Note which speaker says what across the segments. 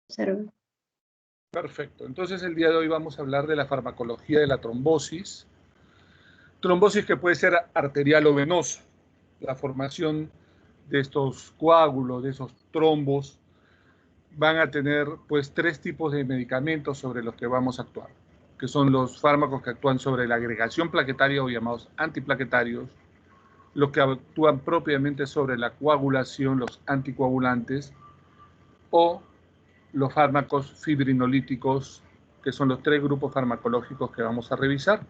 Speaker 1: Observe.
Speaker 2: Perfecto. Entonces el día de hoy vamos a hablar de la farmacología de la trombosis. Trombosis que puede ser arterial o venosa. La formación de estos coágulos, de esos trombos, van a tener pues tres tipos de medicamentos sobre los que vamos a actuar, que son los fármacos que actúan sobre la agregación plaquetaria o llamados antiplaquetarios, los que actúan propiamente sobre la coagulación, los anticoagulantes, o los fármacos fibrinolíticos, que son los tres grupos farmacológicos que vamos a revisar.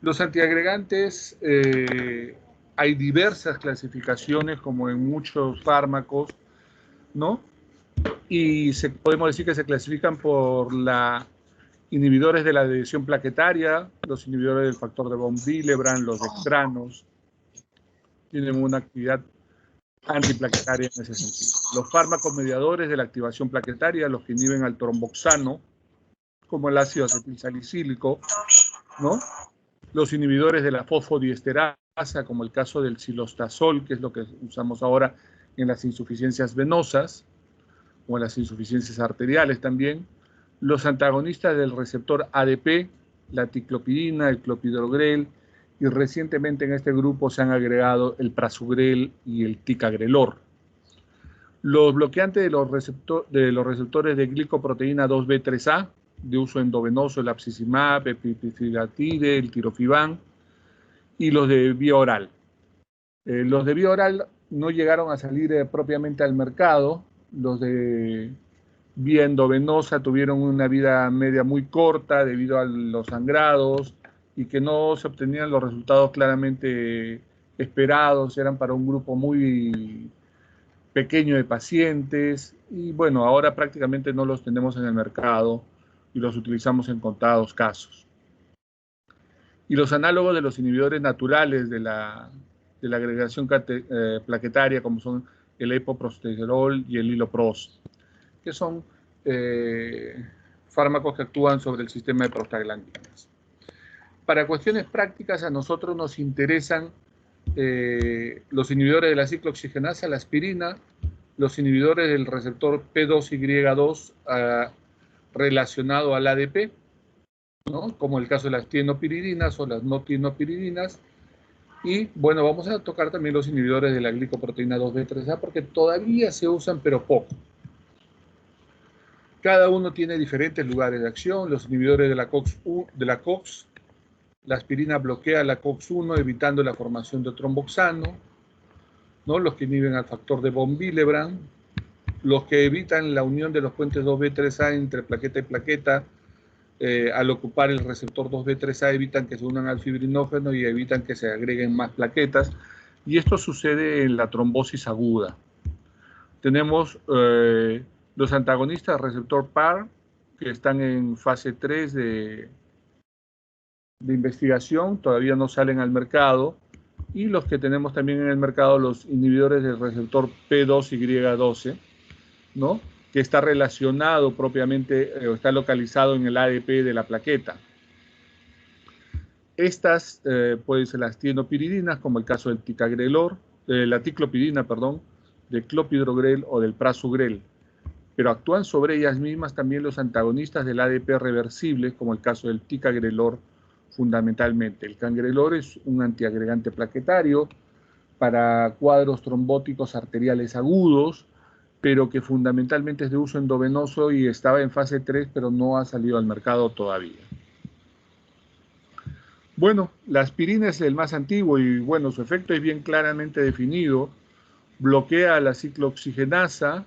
Speaker 2: Los antiagregantes, hay diversas clasificaciones, como en muchos fármacos, ¿no? Y podemos decir que se clasifican por la inhibidores de la adhesión plaquetaria, los inhibidores del factor de von Willebrand, los dextranos, tienen una actividad antiplaquetaria en ese sentido. Los fármacos mediadores de la activación plaquetaria, los que inhiben al tromboxano, como el ácido acetilsalicílico, ¿no? Los inhibidores de la fosfodiesterasa, como el caso del cilostazol, que es lo que usamos ahora en las insuficiencias venosas, o en las insuficiencias arteriales también. Los antagonistas del receptor ADP, la ticlopidina, el clopidogrel, y recientemente en este grupo se han agregado el prasugrel y el ticagrelor. Los bloqueantes de los receptores de glicoproteína 2B3A, de uso endovenoso, el abscizimab, epifigatide, el tirofiban, y los de vía oral. Los de vía oral no llegaron a salir propiamente al mercado. Los de vía endovenosa tuvieron una vida media muy corta debido a los sangrados y que no se obtenían los resultados claramente esperados, eran para un grupo muy pequeño de pacientes y bueno, ahora prácticamente no los tenemos en el mercado y los utilizamos en contados casos. Y los análogos de los inhibidores naturales de la agregación plaquetaria, como son el epoprostegerol y el iloprost, que son fármacos que actúan sobre el sistema de prostaglandinas. Para cuestiones prácticas, a nosotros nos interesan los inhibidores de la ciclooxigenasa, la aspirina, los inhibidores del receptor P2Y2 relacionado al ADP, ¿no? Como el caso de las tienopiridinas o las no tienopiridinas. Y bueno, vamos a tocar también los inhibidores de la glicoproteína 2B3A porque todavía se usan, pero poco. Cada uno tiene diferentes lugares de acción. Los inhibidores de la COX, la aspirina bloquea la COX-1 evitando la formación de tromboxano, ¿no? Los que inhiben al factor de von Willebrand, los que evitan la unión de los puentes 2B3A entre plaqueta y plaqueta, al ocupar el receptor 2B3A evitan que se unan al fibrinógeno y evitan que se agreguen más plaquetas, y esto sucede en la trombosis aguda. Tenemos los antagonistas del receptor PAR, que están en fase 3 de investigación, todavía no salen al mercado, y los que tenemos también en el mercado, los inhibidores del receptor P2Y12, ¿no? Que está relacionado propiamente, o está localizado en el ADP de la plaqueta. Estas pueden ser las tienopiridinas, como el caso del ticagrelor, la ticlopidina, perdón, del clopidogrel o del prasugrel. Pero actúan sobre ellas mismas también los antagonistas del ADP reversible, como el caso del ticagrelor fundamentalmente. El cangrelor es un antiagregante plaquetario para cuadros trombóticos arteriales agudos, pero que fundamentalmente es de uso endovenoso y estaba en fase 3, pero no ha salido al mercado todavía. Bueno, la aspirina es el más antiguo y bueno, su efecto es bien claramente definido. Bloquea la ciclooxigenasa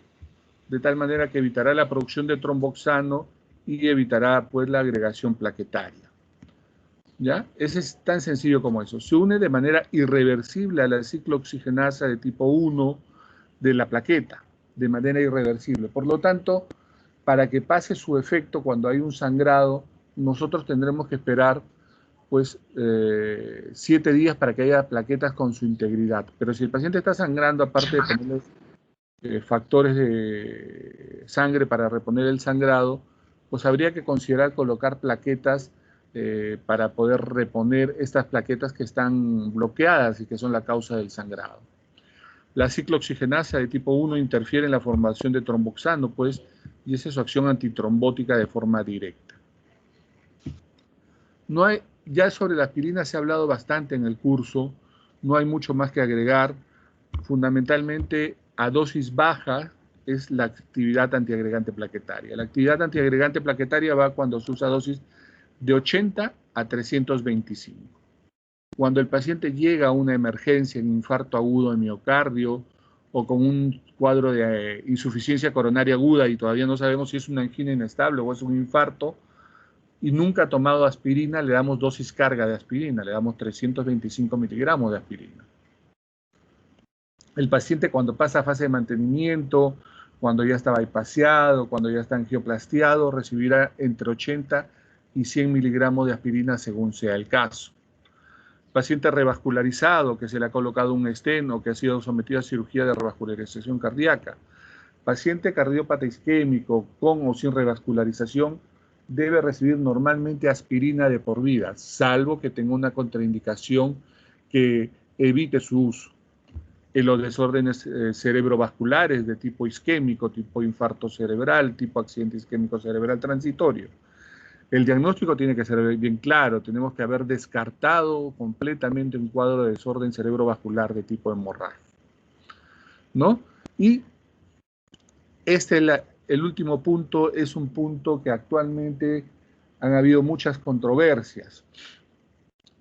Speaker 2: de tal manera que evitará la producción de tromboxano y evitará pues la agregación plaquetaria. ¿Ya? Ese es tan sencillo como eso. Se une de manera irreversible a la ciclooxigenasa de tipo 1 de la plaqueta, de manera irreversible. Por lo tanto, para que pase su efecto cuando hay un sangrado, nosotros tendremos que esperar pues 7 días para que haya plaquetas con su integridad. Pero si el paciente está sangrando, aparte de ponerle factores de sangre para reponer el sangrado, pues habría que considerar colocar plaquetas para poder reponer estas plaquetas que están bloqueadas y que son la causa del sangrado. La ciclooxigenasa de tipo 1 interfiere en la formación de tromboxano, pues, y esa es su acción antitrombótica de forma directa. Ya sobre la aspirina se ha hablado bastante en el curso, no hay mucho más que agregar. Fundamentalmente, a dosis baja es la actividad antiagregante plaquetaria. La actividad antiagregante plaquetaria va cuando se usa dosis de 80 a 325. Cuando el paciente llega a una emergencia, en infarto agudo de miocardio o con un cuadro de insuficiencia coronaria aguda y todavía no sabemos si es una angina inestable o es un infarto, y nunca ha tomado aspirina, le damos dosis carga de aspirina, le damos 325 miligramos de aspirina. El paciente cuando pasa a fase de mantenimiento, cuando ya está bypaseado, cuando ya está angioplastiado, recibirá entre 80 y 100 miligramos de aspirina según sea el caso. Paciente revascularizado, que se le ha colocado un stent o que ha sido sometido a cirugía de revascularización cardíaca. Paciente cardiópata isquémico con o sin revascularización debe recibir normalmente aspirina de por vida, salvo que tenga una contraindicación que evite su uso. En los desórdenes cerebrovasculares de tipo isquémico, tipo infarto cerebral, tipo accidente isquémico cerebral transitorio. El diagnóstico tiene que ser bien claro, tenemos que haber descartado completamente un cuadro de desorden cerebrovascular de tipo hemorragia, ¿no? Y el último punto es un punto que actualmente han habido muchas controversias,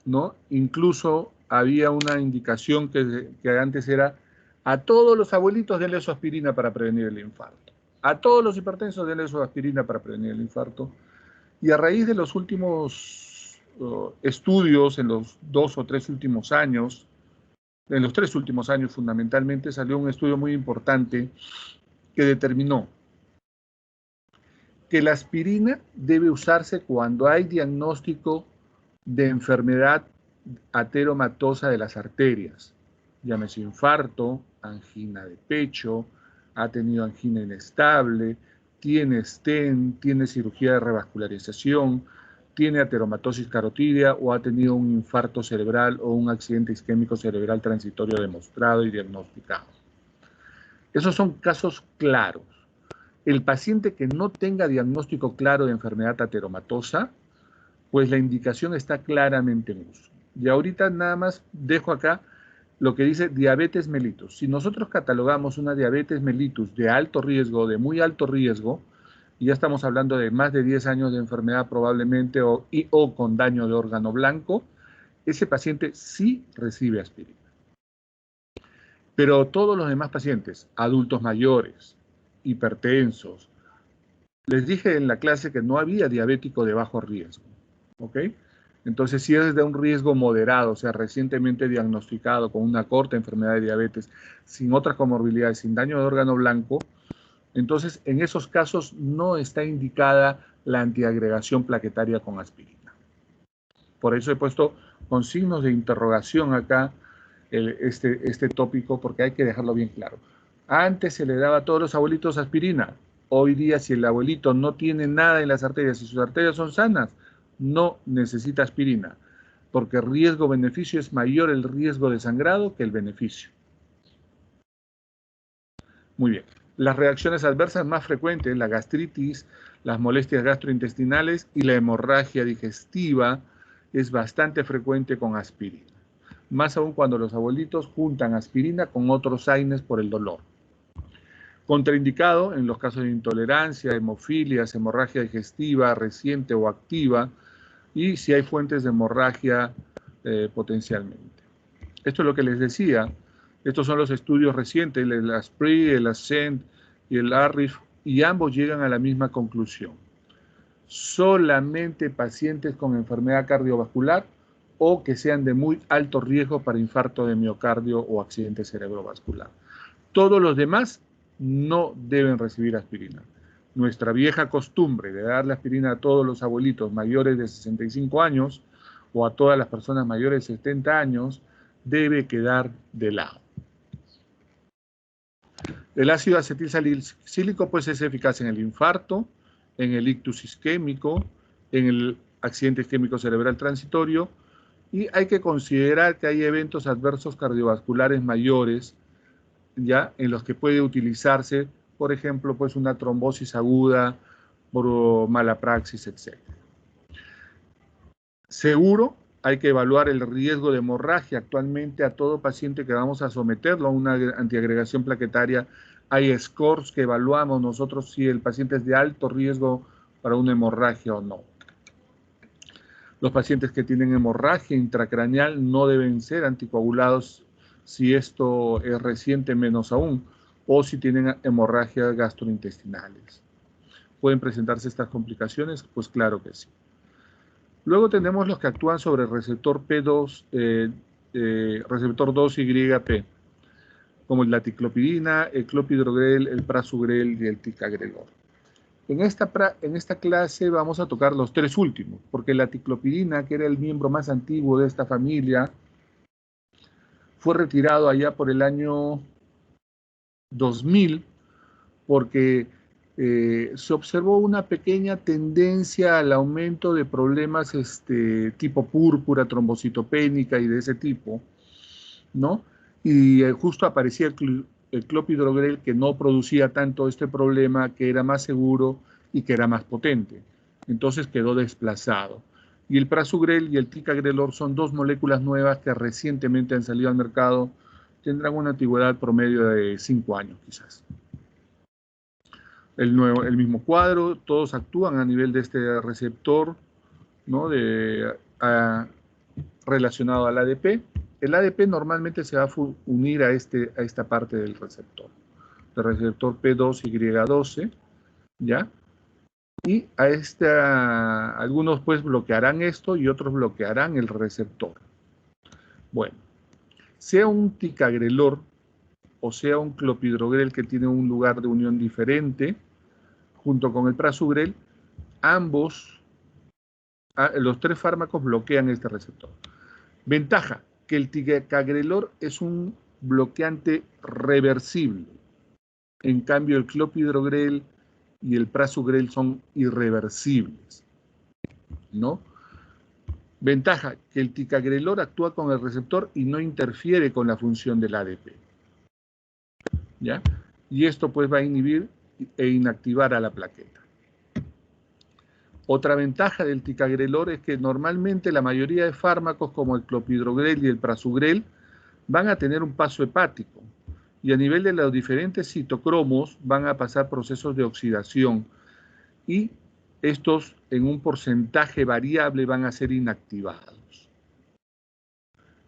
Speaker 2: ¿no? Incluso había una indicación que antes era: a todos los abuelitos denle su aspirina para prevenir el infarto. A todos los hipertensos denle su aspirina para prevenir el infarto. Y a raíz de los últimos estudios, en los 2 o 3 últimos años, en los 3 últimos años fundamentalmente, salió un estudio muy importante que determinó que la aspirina debe usarse cuando hay diagnóstico de enfermedad ateromatosa de las arterias, llámese infarto, angina de pecho, ha tenido angina inestable, tiene stent, tiene cirugía de revascularización, tiene ateromatosis carotídea o ha tenido un infarto cerebral o un accidente isquémico cerebral transitorio demostrado y diagnosticado. Esos son casos claros. El paciente que no tenga diagnóstico claro de enfermedad ateromatosa, pues la indicación está claramente en uso. Y ahorita nada más dejo acá lo que dice diabetes mellitus. Si nosotros catalogamos una diabetes mellitus de alto riesgo, de muy alto riesgo, y ya estamos hablando de más de 10 años de enfermedad probablemente o con daño de órgano blanco, ese paciente sí recibe aspirina. Pero todos los demás pacientes, adultos mayores, hipertensos, les dije en la clase que no había diabético de bajo riesgo, ¿ok? Entonces, si es de un riesgo moderado, o sea, recientemente diagnosticado con una corta enfermedad de diabetes, sin otras comorbilidades, sin daño de órgano blanco, entonces en esos casos no está indicada la antiagregación plaquetaria con aspirina. Por eso he puesto con signos de interrogación acá este tópico, porque hay que dejarlo bien claro. Antes se le daba a todos los abuelitos aspirina. Hoy día, si el abuelito no tiene nada en las arterias y sus arterias son sanas, no necesita aspirina, porque riesgo-beneficio es mayor el riesgo de sangrado que el beneficio. Muy bien. Las reacciones adversas más frecuentes, la gastritis, las molestias gastrointestinales y la hemorragia digestiva, es bastante frecuente con aspirina. Más aún cuando los abuelitos juntan aspirina con otros AINES por el dolor. Contraindicado en los casos de intolerancia, hemofilias, hemorragia digestiva reciente o activa, y si hay fuentes de hemorragia potencialmente. Esto es lo que les decía. Estos son los estudios recientes, el ASPRI, el ASCENT y el ARRIF, y ambos llegan a la misma conclusión. Solamente pacientes con enfermedad cardiovascular o que sean de muy alto riesgo para infarto de miocardio o accidente cerebrovascular. Todos los demás no deben recibir aspirina. Nuestra vieja costumbre de darle aspirina a todos los abuelitos mayores de 65 años o a todas las personas mayores de 70 años debe quedar de lado. El ácido acetilsalicílico pues es eficaz en el infarto, en el ictus isquémico, en el accidente isquémico cerebral transitorio, y hay que considerar que hay eventos adversos cardiovasculares mayores ¿ya? En los que puede utilizarse, por ejemplo, pues una trombosis aguda por mala praxis, etc. Seguro, hay que evaluar el riesgo de hemorragia. Actualmente a todo paciente que vamos a someterlo a una antiagregación plaquetaria, hay scores que evaluamos nosotros si el paciente es de alto riesgo para una hemorragia o no. Los pacientes que tienen hemorragia intracraneal no deben ser anticoagulados si esto es reciente, menos aún, o si tienen hemorragias gastrointestinales. ¿Pueden presentarse estas complicaciones? Pues claro que sí. Luego tenemos los que actúan sobre el receptor P2, receptor 2YP, como la ticlopidina, el clopidogrel, el prasugrel y el ticagrelor. En esta clase vamos a tocar los tres últimos, porque la ticlopidina, que era el miembro más antiguo de esta familia, fue retirado allá por el año 2000, porque se observó una pequeña tendencia al aumento de problemas tipo púrpura, trombocitopénica y de ese tipo, ¿no? Y justo aparecía el clopidogrel, que no producía tanto este problema, que era más seguro y que era más potente. Entonces quedó desplazado. Y el prasugrel y el ticagrelor son dos moléculas nuevas que recientemente han salido al mercado. Tendrán una antigüedad promedio de 5 años quizás. El mismo cuadro, todos actúan a nivel de este receptor, ¿no? Relacionado al ADP. El ADP normalmente se va a unir a esta parte del receptor P2Y12, ¿ya? Y algunos pues bloquearán esto y otros bloquearán el receptor. Bueno, sea un ticagrelor o sea un clopidogrel que tiene un lugar de unión diferente, junto con el prasugrel, los tres fármacos bloquean este receptor. Ventaja, que el ticagrelor es un bloqueante reversible. En cambio, el clopidogrel y el prasugrel son irreversibles, ¿no? Ventaja, que el ticagrelor actúa con el receptor y no interfiere con la función del ADP, ¿ya? Y esto pues va a inhibir e inactivar a la plaqueta. Otra ventaja del ticagrelor es que normalmente la mayoría de fármacos como el clopidogrel y el prasugrel van a tener un paso hepático y a nivel de los diferentes citocromos van a pasar procesos de oxidación y estos en un porcentaje variable van a ser inactivados.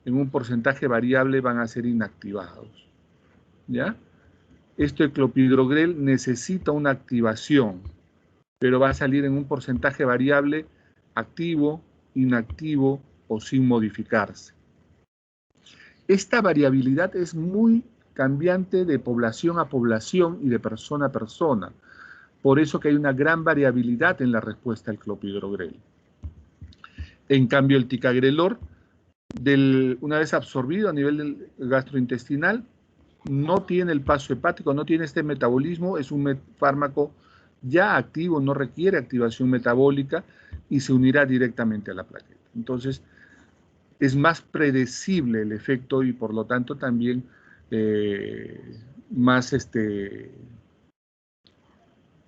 Speaker 2: En un porcentaje variable van a ser inactivados, ¿ya? El clopidogrel necesita una activación, pero va a salir en un porcentaje variable activo, inactivo o sin modificarse. Esta variabilidad es muy cambiante de población a población y de persona a persona. Por eso que hay una gran variabilidad en la respuesta al clopidogrel. En cambio, el ticagrelor, una vez absorbido a nivel del gastrointestinal, no tiene el paso hepático, no tiene este metabolismo, es un fármaco ya activo, no requiere activación metabólica y se unirá directamente a la plaqueta. Entonces, es más predecible el efecto y por lo tanto también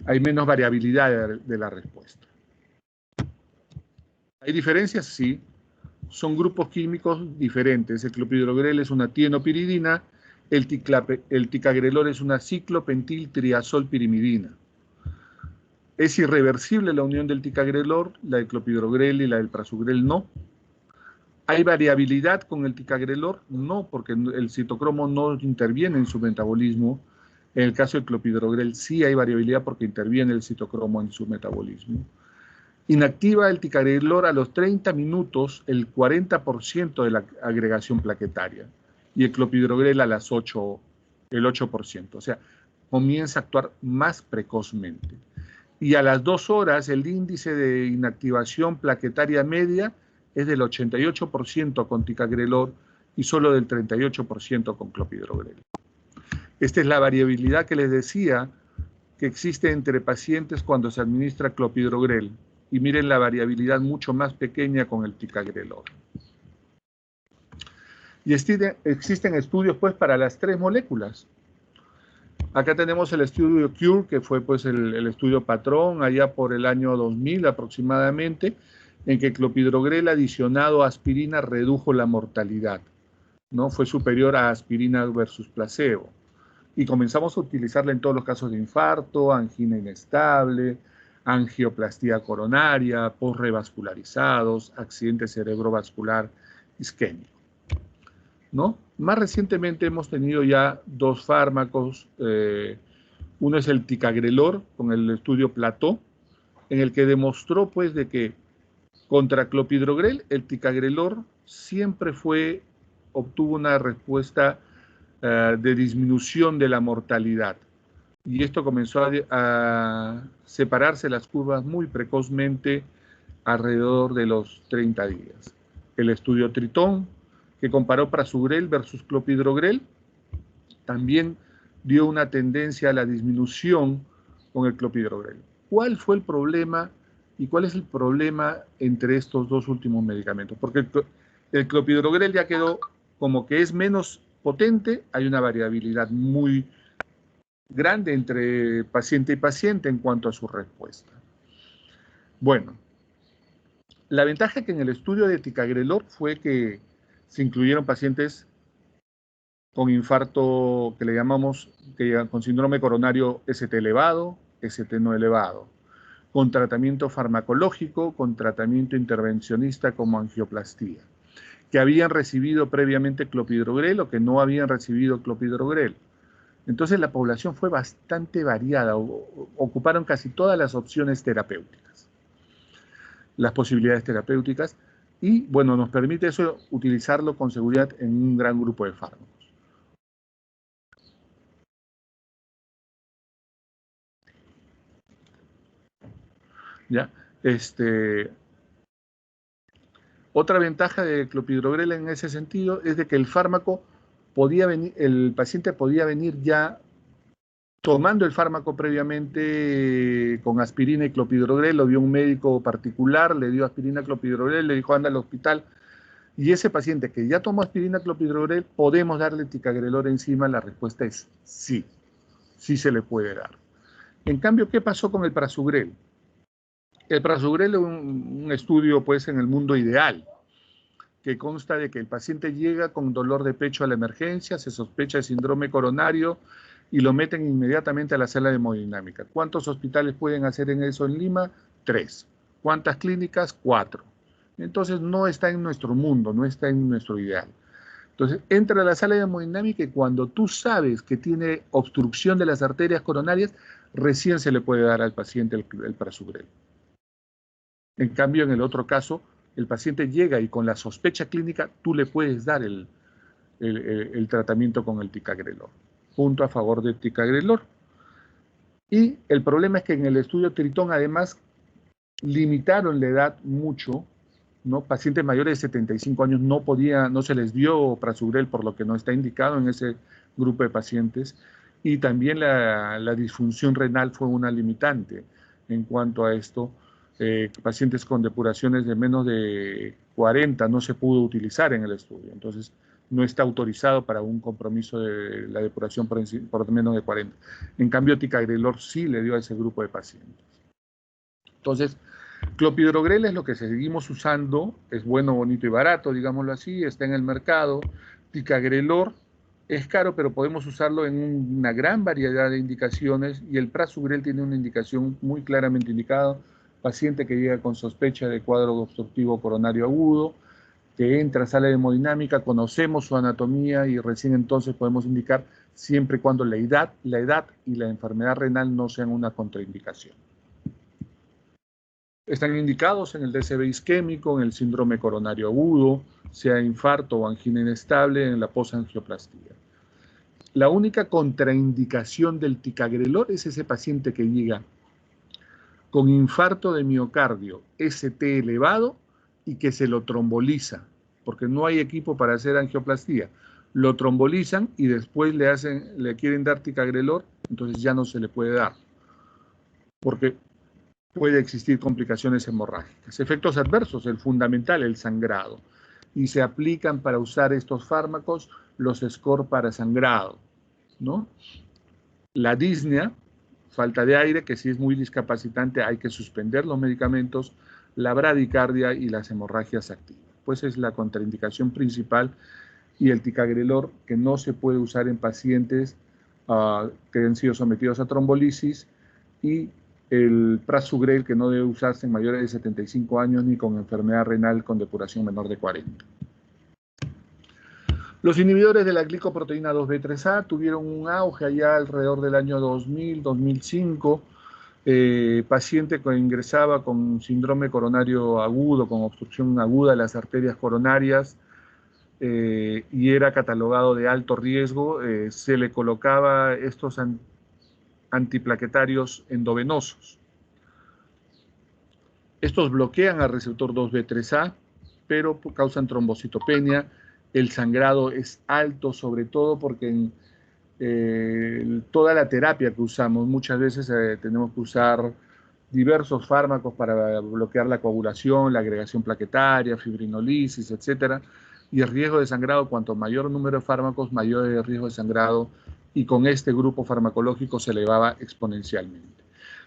Speaker 2: hay menos variabilidad de la respuesta. ¿Hay diferencias? Sí. Son grupos químicos diferentes. El clopidogrel es una tienopiridina, el ticagrelor es una ciclopentiltriazolpirimidina. Es irreversible la unión del ticagrelor, la del clopidogrel y la del prasugrel no. ¿Hay variabilidad con el ticagrelor? No, porque el citocromo no interviene en su metabolismo. En el caso del clopidogrel sí hay variabilidad porque interviene el citocromo en su metabolismo. Inactiva el ticagrelor a los 30 minutos el 40% de la agregación plaquetaria y el clopidogrel a las 8%. O sea, comienza a actuar más precozmente. Y a las 2 horas el índice de inactivación plaquetaria media es del 88% con ticagrelor y solo del 38% con clopidogrel. Esta es la variabilidad que les decía que existe entre pacientes cuando se administra clopidogrel. Y miren la variabilidad mucho más pequeña con el ticagrelor. Y existen estudios pues para las tres moléculas. Acá tenemos el estudio CURE, que fue pues el estudio patrón, allá por el año 2000 aproximadamente, en que clopidogrel adicionado a aspirina redujo la mortalidad, ¿no? Fue superior a aspirina versus placebo. Y comenzamos a utilizarla en todos los casos de infarto, angina inestable, angioplastía coronaria, postrevascularizados, accidente cerebrovascular isquémico, ¿no? Más recientemente hemos tenido ya dos fármacos. Uno es el ticagrelor, con el estudio Plateau, en el que demostró pues de que contra clopidogrel, el ticagrelor siempre obtuvo una respuesta de disminución de la mortalidad. Y esto comenzó a separarse las curvas muy precozmente alrededor de los 30 días. El estudio Tritón, que comparó prasugrel versus clopidogrel, también dio una tendencia a la disminución con el clopidogrel. ¿Cuál fue el problema y cuál es el problema entre estos dos últimos medicamentos? Porque el clopidogrel ya quedó como que es menos potente, hay una variabilidad muy grande entre paciente y paciente en cuanto a su respuesta. Bueno, la ventaja que en el estudio de ticagrelor fue que se incluyeron pacientes con infarto que le llamamos con síndrome coronario ST elevado, ST no elevado, con tratamiento farmacológico, con tratamiento intervencionista como angioplastía, que habían recibido previamente clopidogrel o que no habían recibido clopidogrel. Entonces la población fue bastante variada, ocuparon casi todas las opciones terapéuticas, las posibilidades terapéuticas, y bueno, nos permite eso utilizarlo con seguridad en un gran grupo de fármacos. ¿Ya? Otra ventaja de clopidogrel en ese sentido es de que el fármaco el paciente podía venir ya tomando el fármaco previamente con aspirina y clopidogrel, lo vio un médico particular, le dio aspirina, clopidogrel, le dijo anda al hospital, y ese paciente que ya tomó aspirina, clopidogrel, podemos darle ticagrelor encima. La respuesta es sí, sí se le puede dar. En cambio, ¿qué pasó con el prasugrel? El prasugrel es un estudio pues en el mundo ideal, que consta de que el paciente llega con dolor de pecho a la emergencia, se sospecha de síndrome coronario y lo meten inmediatamente a la sala de hemodinámica. ¿Cuántos hospitales pueden hacer en eso en Lima? 3. ¿Cuántas clínicas? 4. Entonces no está en nuestro mundo, no está en nuestro ideal. Entonces entra a la sala de hemodinámica y cuando tú sabes que tiene obstrucción de las arterias coronarias, recién se le puede dar al paciente el prasugrel. En cambio, en el otro caso, el paciente llega y con la sospecha clínica tú le puedes dar el tratamiento con el ticagrelor. Punto a favor del ticagrelor. Y el problema es que en el estudio Tritón además limitaron la edad mucho, ¿no? Pacientes mayores de 75 años no se les dio prasugrel por lo que no está indicado en ese grupo de pacientes, y también la disfunción renal fue una limitante en cuanto a esto. Pacientes con depuraciones de menos de 40 no se pudo utilizar en el estudio, entonces no está autorizado para un compromiso de la depuración por menos de 40. En cambio, ticagrelor sí le dio a ese grupo de pacientes. Entonces, clopidogrel es lo que seguimos usando, es bueno, bonito y barato, digámoslo así, está en el mercado. Ticagrelor es caro, pero podemos usarlo en una gran variedad de indicaciones, y el prasugrel tiene una indicación muy claramente indicada: paciente que llega con sospecha de cuadro obstructivo coronario agudo, que entra a sala de hemodinámica, conocemos su anatomía y recién entonces podemos indicar, siempre y cuando la edad y la enfermedad renal no sean una contraindicación. Están indicados en el DCB isquémico, en el síndrome coronario agudo, sea infarto o angina inestable, en la posangioplastía. La única contraindicación del ticagrelor es ese paciente que llega con infarto de miocardio, ST elevado, y que se lo tromboliza, porque no hay equipo para hacer angioplastía. Lo trombolizan y después le quieren dar ticagrelor, entonces ya no se le puede dar, porque puede existir complicaciones hemorrágicas. Efectos adversos, el fundamental, el sangrado. Y se aplican para usar estos fármacos los SCOR para sangrado, ¿no? La disnea, falta de aire, que si es muy discapacitante hay que suspender los medicamentos, la bradicardia y las hemorragias activas. Pues es la contraindicación principal, y el ticagrelor, que no se puede usar en pacientes que han sido sometidos a trombolisis, y el prasugrel, que no debe usarse en mayores de 75 años ni con enfermedad renal con depuración menor de 40. Los inhibidores de la glicoproteína 2B3A tuvieron un auge allá alrededor del año 2000, 2005. Paciente que ingresaba con síndrome coronario agudo, con obstrucción aguda de las arterias coronarias, y era catalogado de alto riesgo, se le colocaba estos antiplaquetarios endovenosos. Estos bloquean al receptor 2B3A, pero causan trombocitopenia. El sangrado es alto, sobre todo porque en toda la terapia que usamos, muchas veces tenemos que usar diversos fármacos para bloquear la coagulación, la agregación plaquetaria, fibrinolisis, etcétera. Y el riesgo de sangrado, cuanto mayor número de fármacos, mayor es el riesgo de sangrado, y con este grupo farmacológico se elevaba exponencialmente.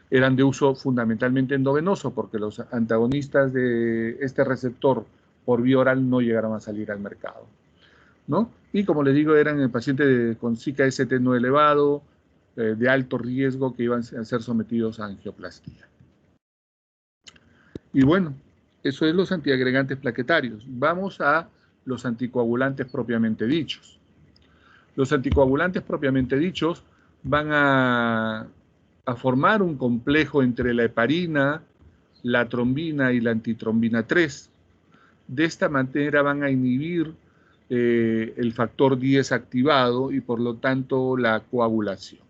Speaker 2: Eran de uso fundamentalmente endovenoso, porque los antagonistas de este receptor por vía oral no llegaron a salir al mercado, ¿no? Y como les digo, eran en pacientes con SICA-ST no elevado, de alto riesgo, que iban a ser sometidos a angioplastía. Y bueno, eso es los antiagregantes plaquetarios. Vamos a los anticoagulantes propiamente dichos. Los anticoagulantes propiamente dichos van a formar un complejo entre la heparina, la trombina y la antitrombina 3. De esta manera van a inhibir el factor 10 activado y por lo tanto la coagulación.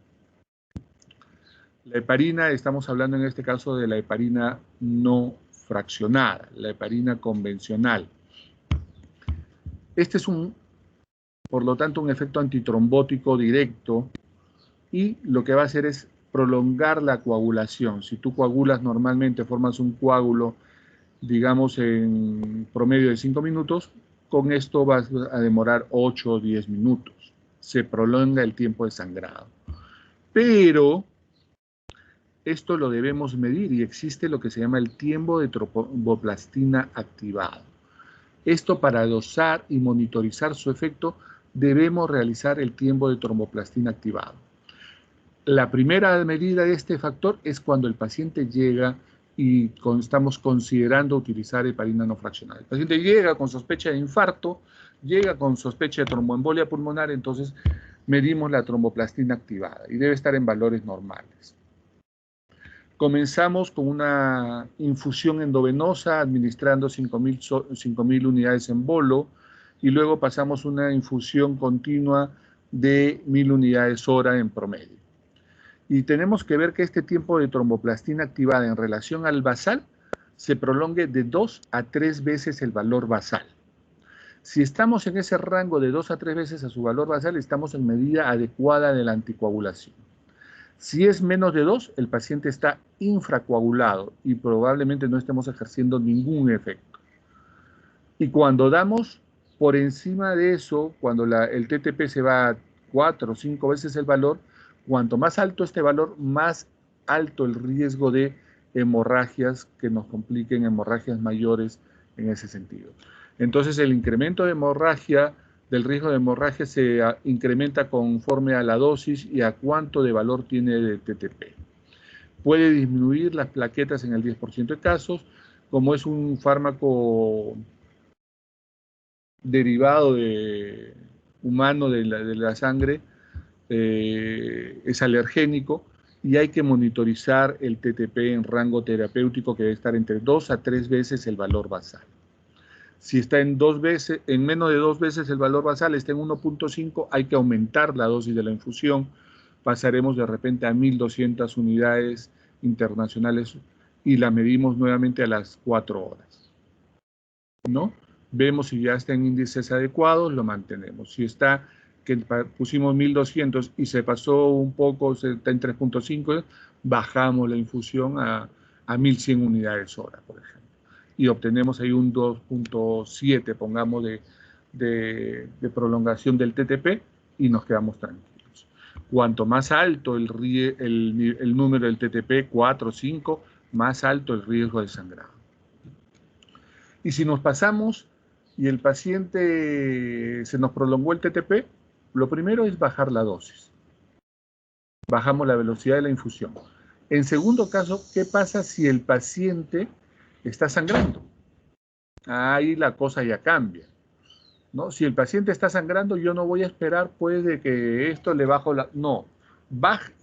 Speaker 2: La heparina, estamos hablando en este caso de la heparina no fraccionada, la heparina convencional. Este es por lo tanto, un efecto antitrombótico directo, y lo que va a hacer es prolongar la coagulación. Si tú coagulas normalmente, formas un coágulo, digamos, en promedio de 5 minutos, con esto vas a demorar 8 o 10 minutos. Se prolonga el tiempo de sangrado. Pero esto lo debemos medir, y existe lo que se llama el tiempo de tromboplastina activado. Esto, para dosar y monitorizar su efecto, debemos realizar el tiempo de tromboplastina activado. La primera medida de este factor es cuando el paciente llega y estamos considerando utilizar heparina no fraccionada. El paciente llega con sospecha de infarto, llega con sospecha de tromboembolia pulmonar, entonces medimos la tromboplastina activada y debe estar en valores normales. Comenzamos con una infusión endovenosa administrando 5.000 unidades en bolo, y luego pasamos una infusión continua de 1.000 unidades hora en promedio. Y tenemos que ver que este tiempo de tromboplastina activada en relación al basal se prolongue de 2 a 3 veces el valor basal. Si estamos en ese rango de 2 a 3 veces a su valor basal, estamos en medida adecuada de la anticoagulación. Si es menos de 2, el paciente está infracoagulado y probablemente no estemos ejerciendo ningún efecto. Y cuando damos por encima de eso, cuando el TTP se va a 4 o 5 veces el valor, cuanto más alto este valor, más alto el riesgo de hemorragias que nos compliquen, hemorragias mayores en ese sentido. Entonces, el incremento de hemorragia, del riesgo de hemorragia, se incrementa conforme a la dosis y a cuánto de valor tiene de TTP. Puede disminuir las plaquetas en el 10% de casos, como es un fármaco derivado humano de la sangre, es alergénico, y hay que monitorizar el TTP en rango terapéutico, que debe estar entre 2 a 3 veces el valor basal. Si está en menos de 2 veces el valor basal, está en 1.5, hay que aumentar la dosis de la infusión. Pasaremos de repente a 1.200 unidades internacionales y la medimos nuevamente a las 4 horas, ¿no? Vemos si ya está en índices adecuados, lo mantenemos. Si está, que pusimos 1.200 y se pasó un poco, está en 3.5, bajamos la infusión a 1.100 unidades hora, por ejemplo. Y obtenemos ahí un 2.7, pongamos, de prolongación del TTP, y nos quedamos tranquilos. Cuanto más alto el número del TTP, 4 o 5, más alto el riesgo de sangrado. Y si nos pasamos y el paciente se nos prolongó el TTP, lo primero es bajar la dosis. Bajamos la velocidad de la infusión. En segundo caso, ¿qué pasa si el paciente está sangrando? Ahí la cosa ya cambia, ¿no? Si el paciente está sangrando, yo no voy a esperar pues de que esto le bajo la... No,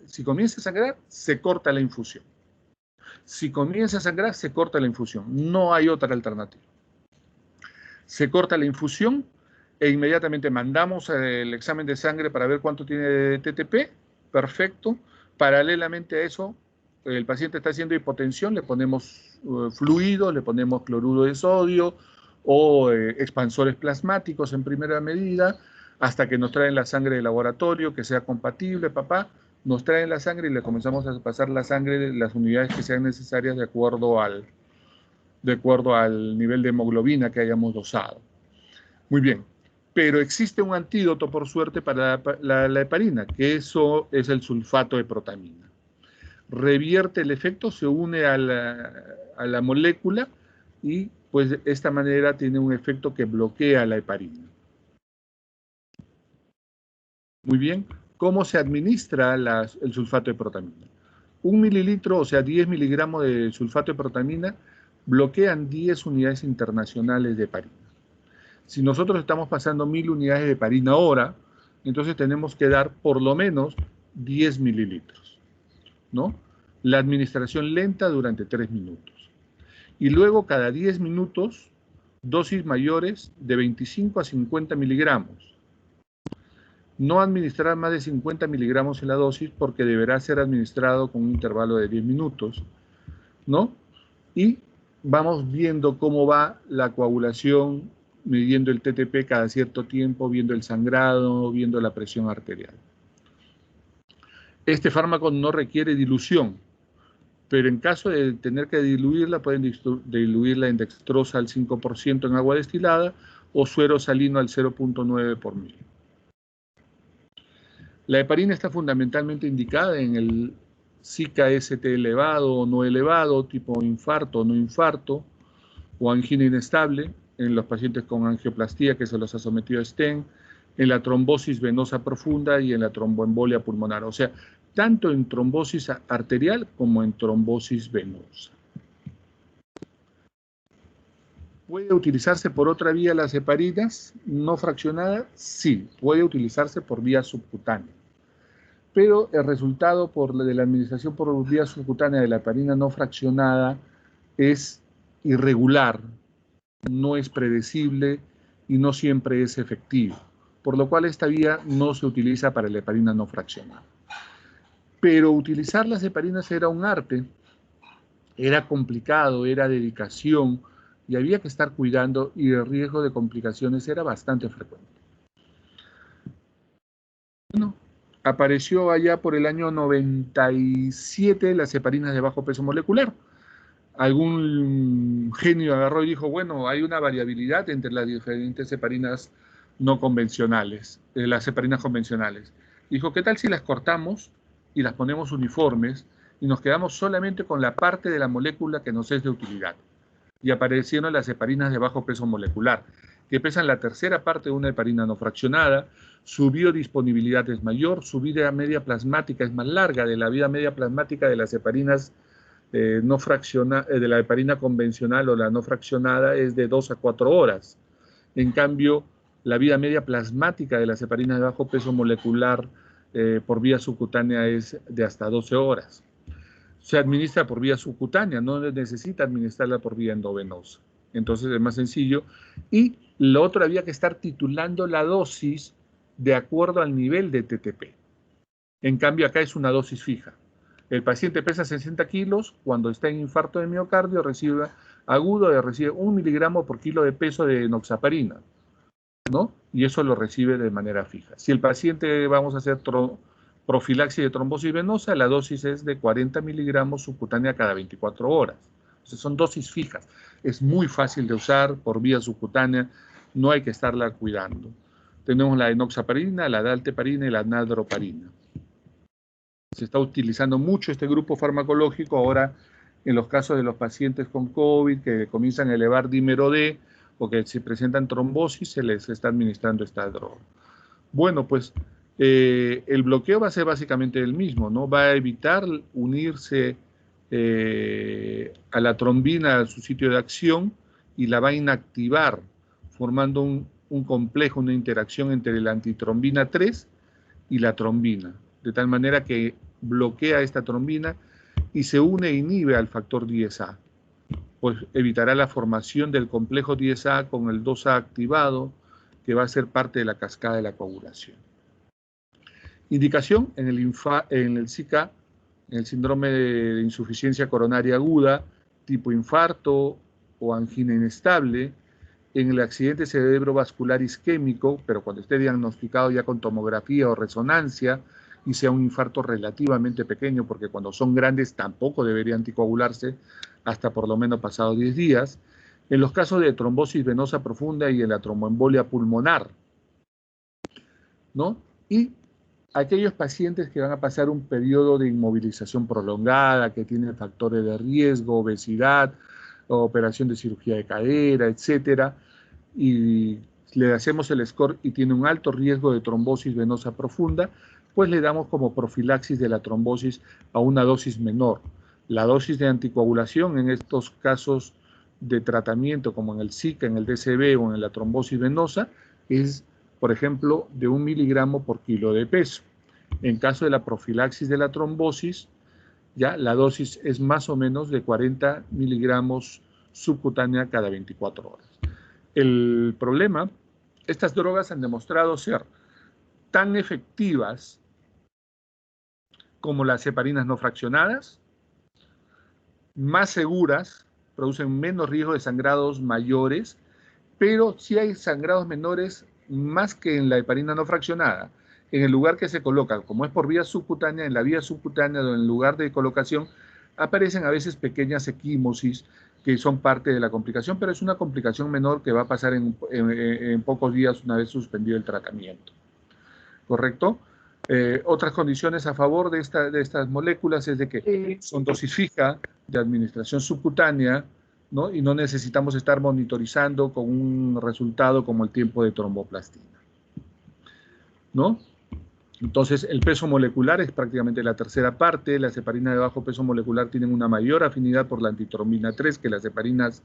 Speaker 2: si comienza a sangrar, se corta la infusión. Si comienza a sangrar, se corta la infusión. No hay otra alternativa. Se corta la infusión e inmediatamente mandamos el examen de sangre para ver cuánto tiene de TTP. Perfecto. Paralelamente a eso, el paciente está haciendo hipotensión, le ponemos fluido, le ponemos cloruro de sodio o expansores plasmáticos en primera medida, hasta que nos traen la sangre de laboratorio, que sea compatible, papá. Nos traen la sangre y le comenzamos a pasar la sangre, las unidades que sean necesarias de acuerdo al nivel de hemoglobina que hayamos dosado. Muy bien, pero existe un antídoto, por suerte, para la heparina, que eso es el sulfato de protamina. Revierte el efecto, se une a la molécula y pues de esta manera tiene un efecto que bloquea la heparina. Muy bien, ¿cómo se administra el sulfato de protamina? 1 mililitro, o sea, 10 miligramos de sulfato de protamina, bloquean 10 unidades internacionales de heparina. Si nosotros estamos pasando 1000 unidades de heparina hora, entonces tenemos que dar por lo menos 10 mililitros, ¿no? La administración lenta durante 3 minutos. Y luego cada 10 minutos, dosis mayores de 25 a 50 miligramos. No administrar más de 50 miligramos en la dosis porque deberá ser administrado con un intervalo de 10 minutos, ¿no? Y vamos viendo cómo va la coagulación, midiendo el TTP cada cierto tiempo, viendo el sangrado, viendo la presión arterial. Este fármaco no requiere dilución, pero en caso de tener que diluirla, pueden diluirla en dextrosa al 5% en agua destilada o suero salino al 0.9 por mil. La heparina está fundamentalmente indicada en el SICA-ST elevado o no elevado, tipo infarto o no infarto, o angina inestable, en los pacientes con angioplastía que se los ha sometido a stent, en la trombosis venosa profunda y en la tromboembolia pulmonar. O sea, tanto en trombosis arterial como en trombosis venosa. ¿Puede utilizarse por otra vía las heparinas no fraccionadas? Sí, puede utilizarse por vía subcutánea. Pero el resultado de la administración por vía subcutánea de la heparina no fraccionada es irregular, no es predecible y no siempre es efectivo, por lo cual esta vía no se utiliza para la heparina no fraccionada. Pero utilizar las heparinas era un arte, era complicado, era dedicación y había que estar cuidando y el riesgo de complicaciones era bastante frecuente. Bueno, apareció allá por el año 97 las heparinas de bajo peso molecular. Algún genio agarró y dijo, bueno, hay una variabilidad entre las diferentes heparinas no convencionales, las heparinas convencionales. Dijo, ¿qué tal si las cortamos y las ponemos uniformes y nos quedamos solamente con la parte de la molécula que nos es de utilidad? Y aparecieron las heparinas de bajo peso molecular, que pesan la tercera parte de una heparina no fraccionada, su biodisponibilidad es mayor, su vida media plasmática es más larga de la vida media plasmática de las heparinas de la heparina convencional o la no fraccionada es de 2 a 4 horas. En cambio, la vida media plasmática de las heparinas de bajo peso molecular por vía subcutánea es de hasta 12 horas. Se administra por vía subcutánea, no necesita administrarla por vía endovenosa. Entonces es más sencillo. Y lo otro, había que estar titulando la dosis de acuerdo al nivel de TTP. En cambio, acá es una dosis fija. El paciente pesa 60 kilos, cuando está en infarto de miocardio recibe 1 miligramo por kilo de peso de enoxaparina, ¿no? Y eso lo recibe de manera fija. Si el paciente vamos a hacer profilaxis de trombosis venosa, la dosis es de 40 miligramos subcutánea cada 24 horas. Entonces son dosis fijas. Es muy fácil de usar por vía subcutánea, no hay que estarla cuidando. Tenemos la enoxaparina, la dalteparina y la naldroparina. Se está utilizando mucho este grupo farmacológico ahora en los casos de los pacientes con COVID que comienzan a elevar dímero D o que se presentan trombosis, se les está administrando esta droga. Bueno, pues el bloqueo va a ser básicamente el mismo, ¿no? Va a evitar unirse a la trombina a su sitio de acción y la va a inactivar, formando un complejo, una interacción entre la antitrombina 3 y la trombina, de tal manera que bloquea esta trombina y se une e inhibe al factor 10A. Pues evitará la formación del complejo 10A con el 2A activado, que va a ser parte de la cascada de la coagulación. Indicación en el SICA, en el síndrome de insuficiencia coronaria aguda, tipo infarto o angina inestable, en el accidente cerebrovascular isquémico, pero cuando esté diagnosticado ya con tomografía o resonancia y sea un infarto relativamente pequeño, porque cuando son grandes tampoco debería anticoagularse hasta por lo menos pasados 10 días, en los casos de trombosis venosa profunda y en la tromboembolia pulmonar, ¿no? Y aquellos pacientes que van a pasar un periodo de inmovilización prolongada, que tienen factores de riesgo, obesidad, operación de cirugía de cadera, etcétera, y le hacemos el score y tiene un alto riesgo de trombosis venosa profunda, pues le damos como profilaxis de la trombosis a una dosis menor. La dosis de anticoagulación en estos casos de tratamiento, como en el SICA, en el DCB o en la trombosis venosa, es, por ejemplo, de 1 miligramo por kilo de peso. En caso de la profilaxis de la trombosis, ya la dosis es más o menos de 40 miligramos subcutánea cada 24 horas. El problema, estas drogas han demostrado ser tan efectivas como las heparinas no fraccionadas, más seguras, producen menos riesgo de sangrados mayores, pero sí hay sangrados menores más que en la heparina no fraccionada. En el lugar que se coloca, como es por vía subcutánea, en la vía subcutánea o en el lugar de colocación, aparecen a veces pequeñas equimosis que son parte de la complicación, pero es una complicación menor que va a pasar en pocos días una vez suspendido el tratamiento. ¿Correcto? Otras condiciones a favor de estas moléculas es de que son dosis fija de administración subcutánea, ¿no? Y no necesitamos estar monitorizando con un resultado como el tiempo de tromboplastina, ¿no? Entonces, el peso molecular es prácticamente la tercera parte. Las heparinas de bajo peso molecular tienen una mayor afinidad por la antitrombina 3 que las heparinas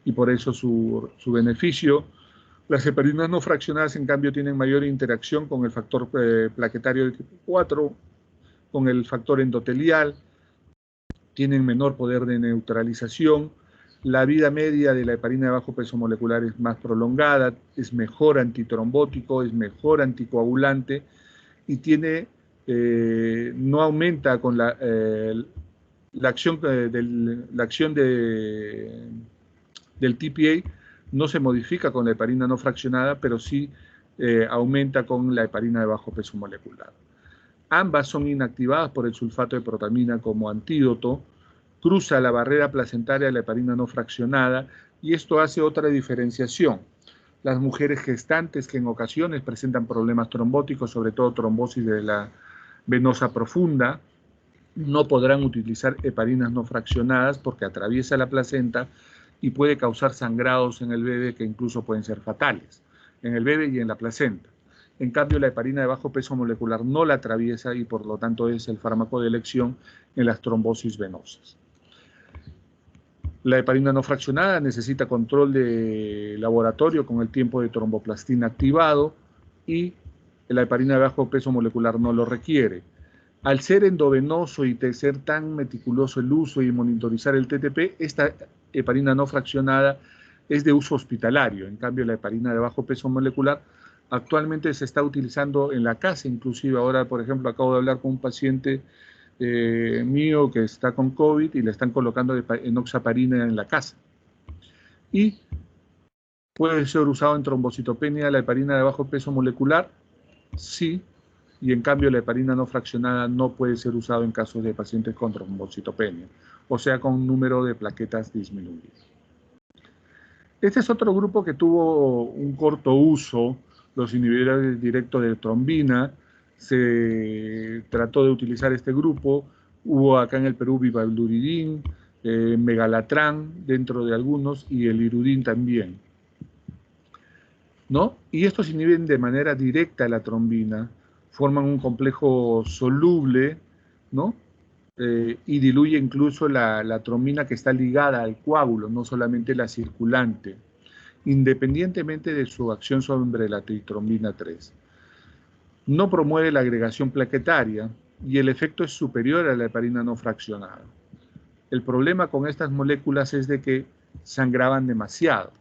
Speaker 2: y por eso su beneficio. Las heparinas no fraccionadas, en cambio, tienen mayor interacción con el factor plaquetario de tipo 4, con el factor endotelial, tienen menor poder de neutralización. La vida media de la heparina de bajo peso molecular es más prolongada, es mejor antitrombótico, es mejor anticoagulante y tiene, no aumenta con la acción del TPA, no se modifica con la heparina no fraccionada, pero sí aumenta con la heparina de bajo peso molecular. Ambas son inactivadas por el sulfato de protamina como antídoto, cruza la barrera placentaria de la heparina no fraccionada y esto hace otra diferenciación. Las mujeres gestantes que en ocasiones presentan problemas trombóticos, sobre todo trombosis de la venosa profunda, no podrán utilizar heparinas no fraccionadas porque atraviesa la placenta y puede causar sangrados en el bebé que incluso pueden ser fatales, en el bebé y en la placenta. En cambio, la heparina de bajo peso molecular no la atraviesa y por lo tanto es el fármaco de elección en las trombosis venosas. La heparina no fraccionada necesita control de laboratorio con el tiempo de tromboplastina activado y la heparina de bajo peso molecular no lo requiere. Al ser endovenoso y de ser tan meticuloso el uso y monitorizar el TTP, esta heparina no fraccionada es de uso hospitalario. En cambio, la heparina de bajo peso molecular actualmente se está utilizando en la casa, inclusive ahora, por ejemplo, acabo de hablar con un paciente mío que está con COVID y le están colocando enoxaparina en la casa. Y puede ser usado en trombocitopenia la heparina de bajo peso molecular, sí, y en cambio la heparina no fraccionada no puede ser usado en casos de pacientes con trombocitopenia, o sea, con un número de plaquetas disminuido. Este es otro grupo que tuvo un corto uso, los inhibidores directos de trombina, se trató de utilizar este grupo. Hubo acá en el Perú Vivaluridin, Megalatran dentro de algunos y el Irudin también, ¿no? Y estos inhiben de manera directa la trombina, forman un complejo soluble, ¿no? Y diluye incluso la trombina que está ligada al coágulo, no solamente la circulante, independientemente de su acción sobre la tritrombina 3. No promueve la agregación plaquetaria y el efecto es superior a la heparina no fraccionada. El problema con estas moléculas es de que sangraban demasiado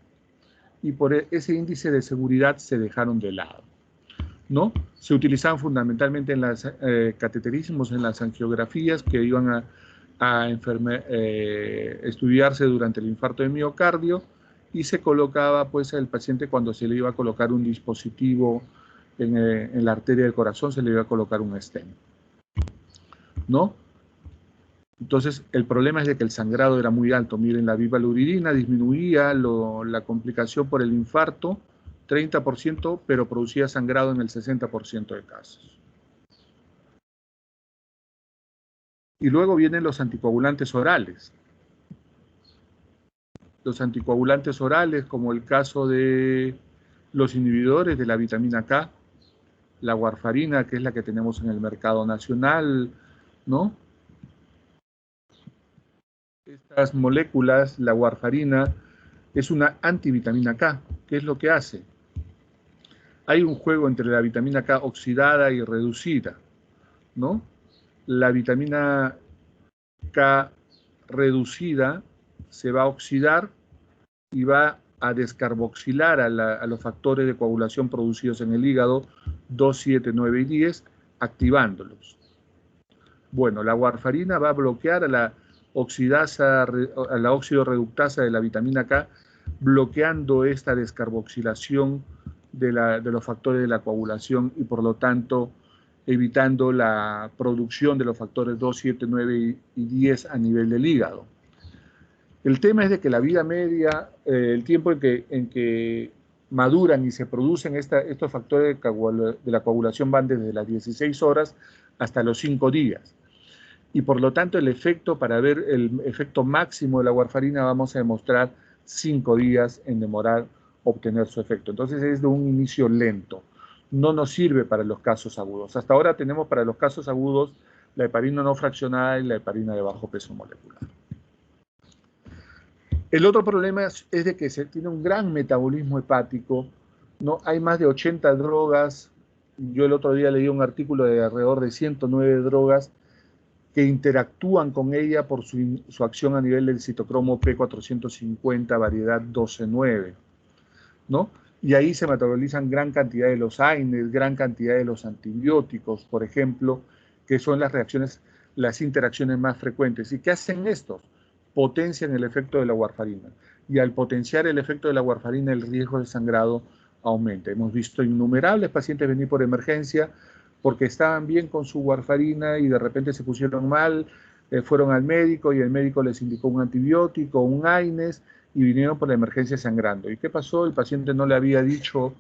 Speaker 2: y por ese índice de seguridad se dejaron de lado, ¿no? Se utilizaban fundamentalmente en los cateterismos, en las angiografías que iban a estudiarse durante el infarto de miocardio, y se colocaba pues al paciente cuando se le iba a colocar un dispositivo en la arteria del corazón, se le iba a colocar un stent, ¿no? Entonces, el problema es de que el sangrado era muy alto. Miren, la vivaluridina disminuía la complicación por el infarto 30%, pero producía sangrado en el 60% de casos. Y luego vienen los anticoagulantes orales. Los anticoagulantes orales, como el caso de los inhibidores de la vitamina K, la warfarina, que es la que tenemos en el mercado nacional, ¿no? Estas moléculas, la warfarina, es una antivitamina K. ¿Qué es lo que hace? Hay un juego entre la vitamina K oxidada y reducida, ¿no? La vitamina K reducida se va a oxidar y va a descarboxilar a los factores de coagulación producidos en el hígado 2, 7, 9 y 10, activándolos. Bueno, la warfarina va a bloquear a la óxido reductasa de la vitamina K, bloqueando esta descarboxilación de los factores de la coagulación y por lo tanto evitando la producción de los factores 2, 7, 9 y 10 a nivel del hígado. El tema es de que la vida media, el tiempo en que maduran y se producen estos factores de la coagulación van desde las 16 horas hasta los 5 días. Y por lo tanto el efecto, para ver el efecto máximo de la warfarina, vamos a demostrar 5 días en demorar obtener su efecto. Entonces es de un inicio lento. No nos sirve para los casos agudos. Hasta ahora tenemos para los casos agudos la heparina no fraccionada y la heparina de bajo peso molecular. El otro problema es de que se tiene un gran metabolismo hepático, ¿no? Hay más de 80 drogas. Yo el otro día leí un artículo de alrededor de 109 drogas que interactúan con ella por su acción a nivel del citocromo P450, variedad 12,9, ¿no? Y ahí se metabolizan gran cantidad de los AINES, gran cantidad de los antibióticos, por ejemplo, que son las interacciones más frecuentes. ¿Y qué hacen estos? Potencian el efecto de la warfarina. Y al potenciar el efecto de la warfarina, el riesgo de sangrado aumenta. Hemos visto innumerables pacientes venir por emergencia porque estaban bien con su warfarina y de repente se pusieron mal, fueron al médico y el médico les indicó un antibiótico, un AINES, y vinieron por la emergencia sangrando. ¿Y qué pasó? El paciente no le había dicho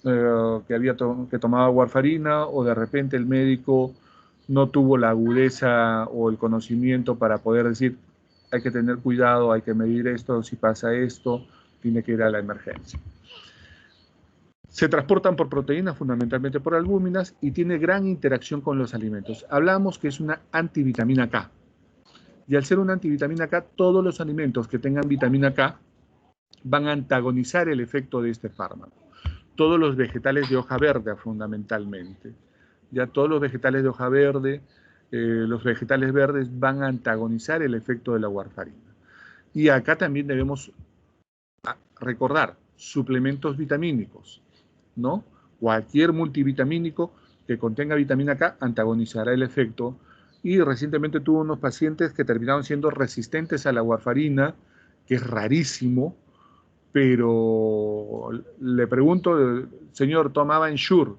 Speaker 2: que tomaba warfarina, o de repente el médico no tuvo la agudeza o el conocimiento para poder decir: hay que tener cuidado, hay que medir esto, si pasa esto, tiene que ir a la emergencia. Se transportan por proteínas, fundamentalmente por albúminas, y tiene gran interacción con los alimentos. Hablamos que es una antivitamina K. Y al ser una antivitamina K, todos los alimentos que tengan vitamina K van a antagonizar el efecto de este fármaco. Todos los vegetales de hoja verde, fundamentalmente. Ya todos los vegetales de hoja verde, los vegetales verdes van a antagonizar el efecto de la warfarina. Y acá también debemos recordar suplementos vitamínicos, ¿no? Cualquier multivitamínico que contenga vitamina K antagonizará el efecto. Y recientemente tuve unos pacientes que terminaron siendo resistentes a la warfarina, que es rarísimo, pero le pregunto: señor, ¿tomaba Ensure?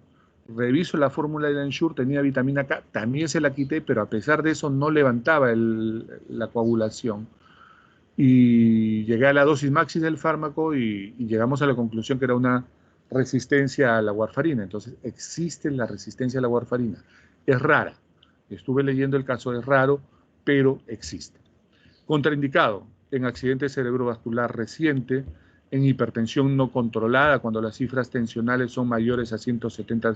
Speaker 2: Reviso la fórmula de Ensure, tenía vitamina K, también se la quité, pero a pesar de eso no levantaba la coagulación. Y llegué a la dosis máxima del fármaco y llegamos a la conclusión que era una resistencia a la warfarina. Entonces, existe la resistencia a la warfarina. Es rara. Estuve leyendo el caso, es raro, pero existe. Contraindicado en accidente cerebrovascular reciente, en hipertensión no controlada, cuando las cifras tensionales son mayores a 170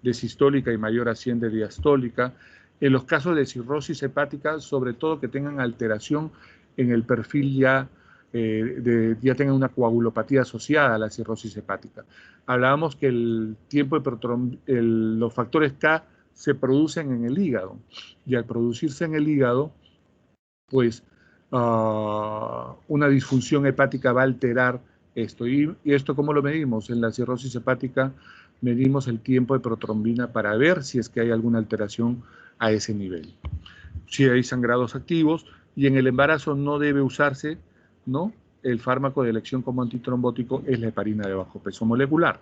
Speaker 2: de sistólica y mayor a 100 de diastólica, en los casos de cirrosis hepática, sobre todo que tengan alteración en el perfil ya tengan una coagulopatía asociada a la cirrosis hepática. Hablábamos que el tiempo de los factores K se producen en el hígado, y al producirse en el hígado, pues una disfunción hepática va a alterar esto. ¿Y esto cómo lo medimos? En la cirrosis hepática medimos el tiempo de protrombina para ver si es que hay alguna alteración a ese nivel. Si hay sangrados activos, y en el embarazo no debe usarse, ¿no? El fármaco de elección como antitrombótico es la heparina de bajo peso molecular.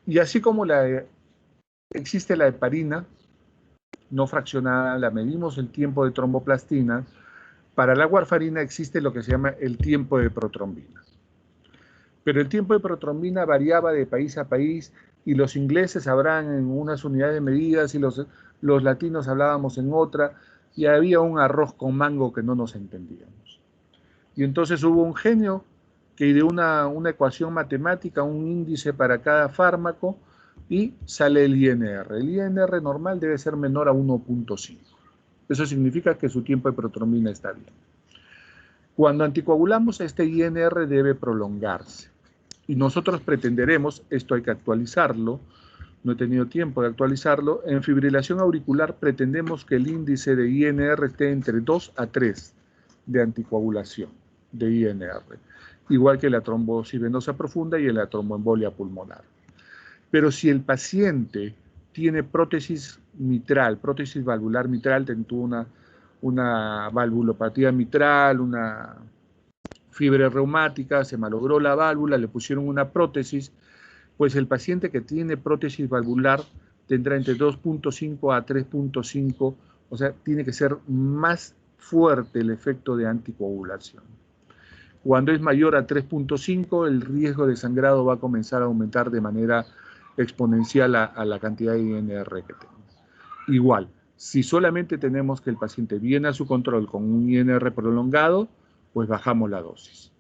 Speaker 2: Y así como existe la heparina no fraccionada, la medimos el tiempo de tromboplastina, para la warfarina existe lo que se llama el tiempo de protrombina. Pero el tiempo de protrombina variaba de país a país, y los ingleses hablaban en unas unidades de medidas y los latinos hablábamos en otra, y había un arroz con mango que no nos entendíamos. Y entonces hubo un genio que ideó una ecuación matemática, un índice para cada fármaco, y sale el INR. El INR normal debe ser menor a 1.5. Eso significa que su tiempo de protrombina está bien. Cuando anticoagulamos, este INR debe prolongarse. Y nosotros pretenderemos, esto hay que actualizarlo, no he tenido tiempo de actualizarlo, en fibrilación auricular pretendemos que el índice de INR esté entre 2 a 3 de anticoagulación de INR, igual que la trombosis venosa profunda y la tromboembolia pulmonar. Pero si el paciente tiene prótesis mitral, prótesis valvular mitral, tuvo una valvulopatía mitral, una fiebre reumática, se malogró la válvula, le pusieron una prótesis, pues el paciente que tiene prótesis valvular tendrá entre 2.5 a 3.5, o sea, tiene que ser más fuerte el efecto de anticoagulación. Cuando es mayor a 3.5, el riesgo de sangrado va a comenzar a aumentar de manera exponencial a la cantidad de INR que tenga. Igual, si solamente tenemos que el paciente viene a su control con un INR prolongado, pues bajamos la dosis.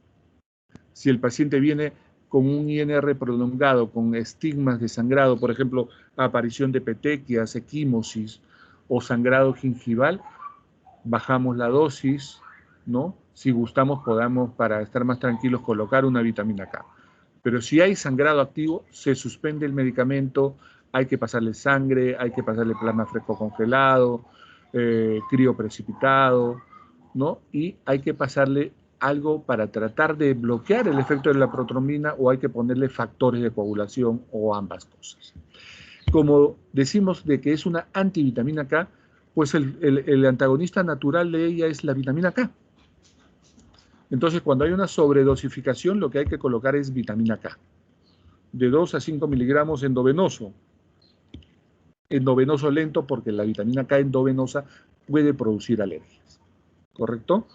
Speaker 2: Si el paciente viene con un INR prolongado, con estigmas de sangrado, por ejemplo, aparición de petequias, equimosis o sangrado gingival, bajamos la dosis, ¿no? Si gustamos, podamos, para estar más tranquilos, colocar una vitamina K. Pero si hay sangrado activo, se suspende el medicamento, hay que pasarle sangre, hay que pasarle plasma fresco congelado, crioprecipitado, ¿no? Y hay que pasarle algo para tratar de bloquear el efecto de la protrombina, o hay que ponerle factores de coagulación, o ambas cosas. Como decimos de que es una antivitamina K, pues el antagonista natural de ella es la vitamina K. Entonces, cuando hay una sobredosificación, lo que hay que colocar es vitamina K, de 2 a 5 miligramos endovenoso lento, porque la vitamina K endovenosa puede producir alergias, ¿correcto?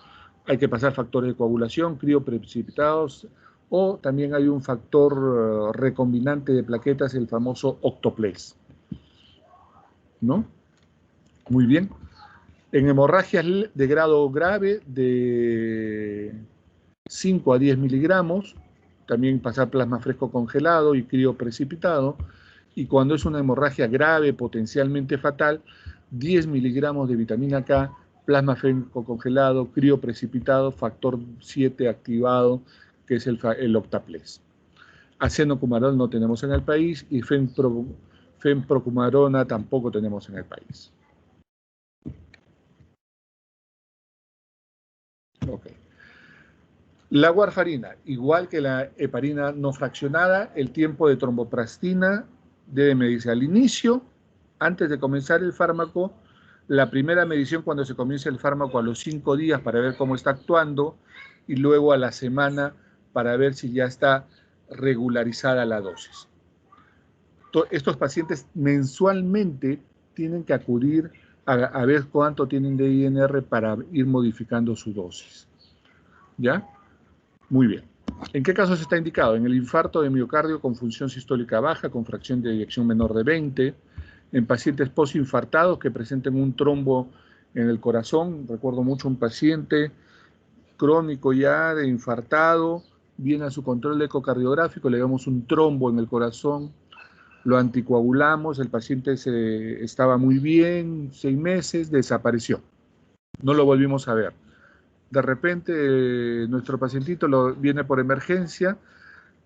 Speaker 2: Hay que pasar factores de coagulación, crioprecipitados, o también hay un factor recombinante de plaquetas, el famoso octoplex, ¿no? Muy bien. En hemorragias de grado grave, de 5 a 10 miligramos, también pasar plasma fresco congelado y crioprecipitado. Y cuando es una hemorragia grave, potencialmente fatal, 10 miligramos de vitamina K, plasma fresco congelado, crioprecipitado, factor 7 activado, que es el octaplex. Acenocumarol no tenemos en el país, y fenprocumarona tampoco tenemos en el país. Ok. La warfarina, igual que la heparina no fraccionada, el tiempo de tromboplastina debe medirse al inicio, antes de comenzar el fármaco, la primera medición cuando se comienza el fármaco a los 5 días para ver cómo está actuando, y luego a la semana para ver si ya está regularizada la dosis. Estos pacientes mensualmente tienen que acudir a ver cuánto tienen de INR para ir modificando su dosis. ¿Ya? Muy bien. ¿En qué casos está indicado? En el infarto de miocardio con función sistólica baja, con fracción de eyección menor de 20, en pacientes postinfartados que presenten un trombo en el corazón. Recuerdo mucho un paciente crónico ya de infartado, viene a su control ecocardiográfico, le damos un trombo en el corazón, lo anticoagulamos, el paciente estaba muy bien, 6 meses, desapareció. No lo volvimos a ver. De repente nuestro pacientito viene por emergencia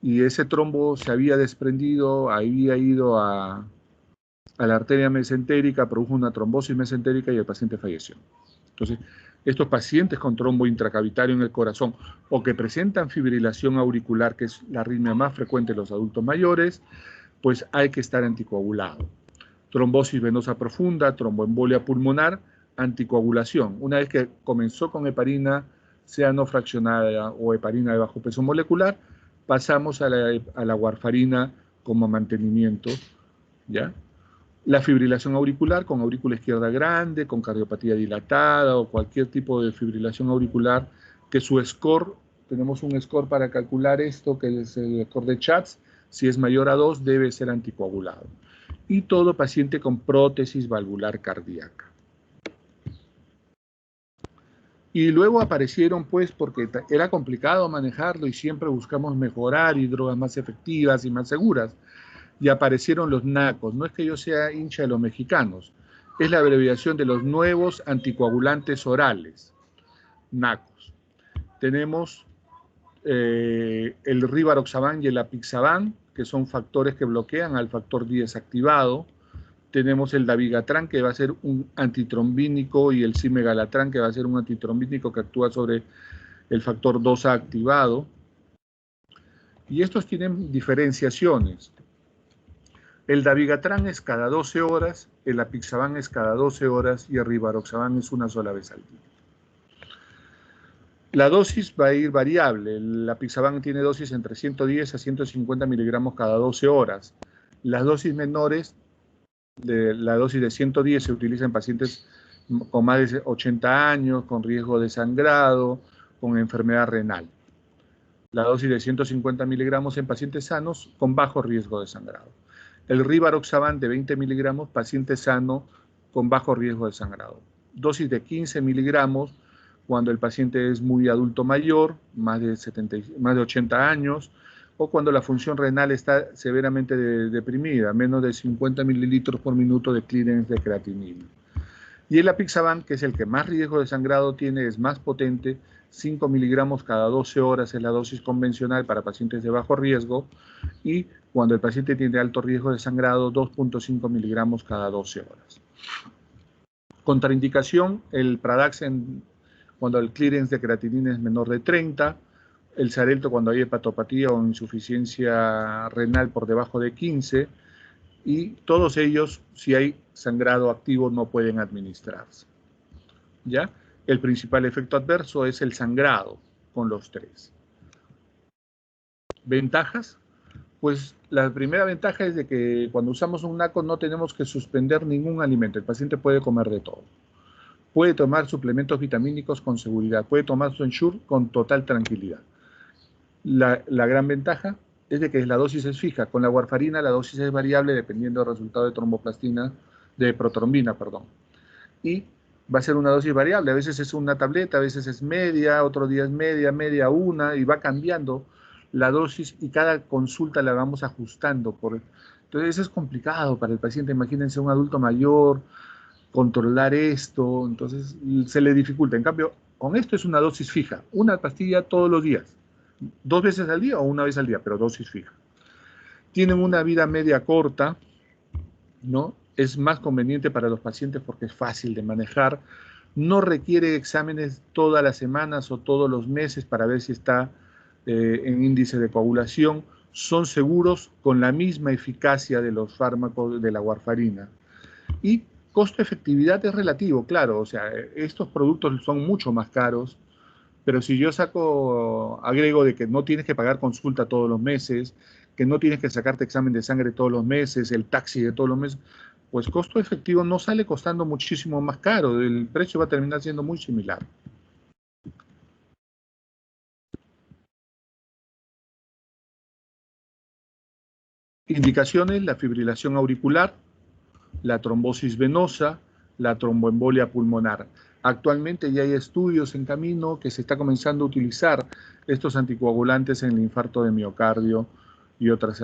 Speaker 2: y ese trombo se había desprendido, había ido a la arteria mesentérica, produjo una trombosis mesentérica y el paciente falleció. Entonces, estos pacientes con trombo intracavitario en el corazón o que presentan fibrilación auricular, que es la arritmia más frecuente en los adultos mayores, pues hay que estar anticoagulado. Trombosis venosa profunda, tromboembolia pulmonar, anticoagulación. Una vez que comenzó con heparina, sea no fraccionada o heparina de bajo peso molecular, pasamos a la warfarina como mantenimiento, ¿ya? La fibrilación auricular con aurícula izquierda grande, con cardiopatía dilatada o cualquier tipo de fibrilación auricular, que su score, tenemos un score para calcular esto, que es el score de Schatz, si es mayor a 2 debe ser anticoagulado. Y todo paciente con prótesis valvular cardíaca. Y luego aparecieron, pues, porque era complicado manejarlo y siempre buscamos mejorar y drogas más efectivas y más seguras. Y aparecieron los NACOS. No es que yo sea hincha de los mexicanos, es la abreviación de los nuevos anticoagulantes orales, NACOS. Tenemos el Rivaroxaban y el Apixaban, que son factores que bloquean al factor 10 activado. Tenemos el Dabigatran, que va a ser un antitrombínico, y el Cimegalatran, que va a ser un antitrombínico que actúa sobre el factor 2A activado. Y estos tienen diferenciaciones. El Dabigatran es cada 12 horas, el Apixaban es cada 12 horas y el Rivaroxaban es una sola vez al día. La dosis va a ir variable. El Apixaban tiene dosis entre 110 a 150 miligramos cada 12 horas. Las dosis menores, la dosis de 110 se utiliza en pacientes con más de 80 años, con riesgo de sangrado, con enfermedad renal. La dosis de 150 miligramos en pacientes sanos con bajo riesgo de sangrado. El Rivaroxaban de 20 miligramos, paciente sano con bajo riesgo de sangrado. Dosis de 15 miligramos cuando el paciente es muy adulto mayor, más de 80 años, o cuando la función renal está severamente deprimida, menos de 50 mililitros por minuto de clearance de creatinina. Y el Apixaban, que es el que más riesgo de sangrado tiene, es más potente, 5 miligramos cada 12 horas es la dosis convencional para pacientes de bajo riesgo, y cuando el paciente tiene alto riesgo de sangrado, 2.5 miligramos cada 12 horas. Contraindicación, el Pradaxen cuando el clearance de creatinina es menor de 30, el Xarelto cuando hay hepatopatía o insuficiencia renal por debajo de 15, y todos ellos, si hay sangrado activo, no pueden administrarse. ¿Ya? El principal efecto adverso es el sangrado con los 3. ¿Ventajas? Pues la primera ventaja es de que cuando usamos un NACO no tenemos que suspender ningún alimento. El paciente puede comer de todo. Puede tomar suplementos vitamínicos con seguridad. Puede tomar su Ensure con total tranquilidad. La gran ventaja es de que la dosis es fija. Con la warfarina la dosis es variable dependiendo del resultado de tromboplastina, de protrombina, perdón. Y va a ser una dosis variable. A veces es una tableta, a veces es media, otro día es media, una, y va cambiando la dosis y cada consulta la vamos ajustando. Entonces eso es complicado para el paciente. Imagínense un adulto mayor, controlar esto, entonces se le dificulta. En cambio, con esto es una dosis fija, una pastilla todos los días, 2 veces al día o una vez al día, pero dosis fija. Tienen una vida media corta, ¿no? Es más conveniente para los pacientes porque es fácil de manejar, no requiere exámenes todas las semanas o todos los meses para ver si está en índice de coagulación, son seguros con la misma eficacia de los fármacos de la warfarina. Y costo-efectividad es relativo, claro, o sea, estos productos son mucho más caros, pero si yo agrego de que no tienes que pagar consulta todos los meses, que no tienes que sacarte examen de sangre todos los meses, el taxi de todos los meses, pues costo efectivo no sale costando muchísimo más caro, el precio va a terminar siendo muy similar. Indicaciones: la fibrilación auricular, la trombosis venosa, la tromboembolia pulmonar. Actualmente ya hay estudios en camino que se está comenzando a utilizar estos anticoagulantes en el infarto de miocardio y otras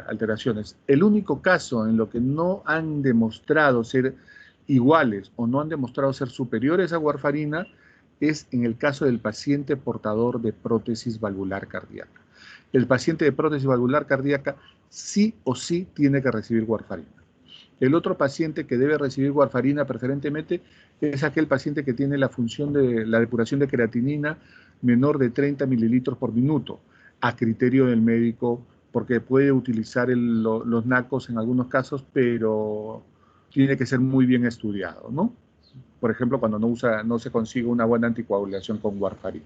Speaker 2: alteraciones. El único caso en lo que no han demostrado ser iguales o no han demostrado ser superiores a warfarina es en el caso del paciente portador de prótesis valvular cardíaca. El paciente de prótesis valvular cardíaca sí o sí tiene que recibir warfarina. El otro paciente que debe recibir warfarina preferentemente es aquel paciente que tiene la función de la depuración de creatinina menor de 30 mililitros por minuto, a criterio del médico, porque puede utilizar los NACOS en algunos casos, pero tiene que ser muy bien estudiado, ¿no? Por ejemplo, cuando no se consigue una buena anticoagulación con warfarina.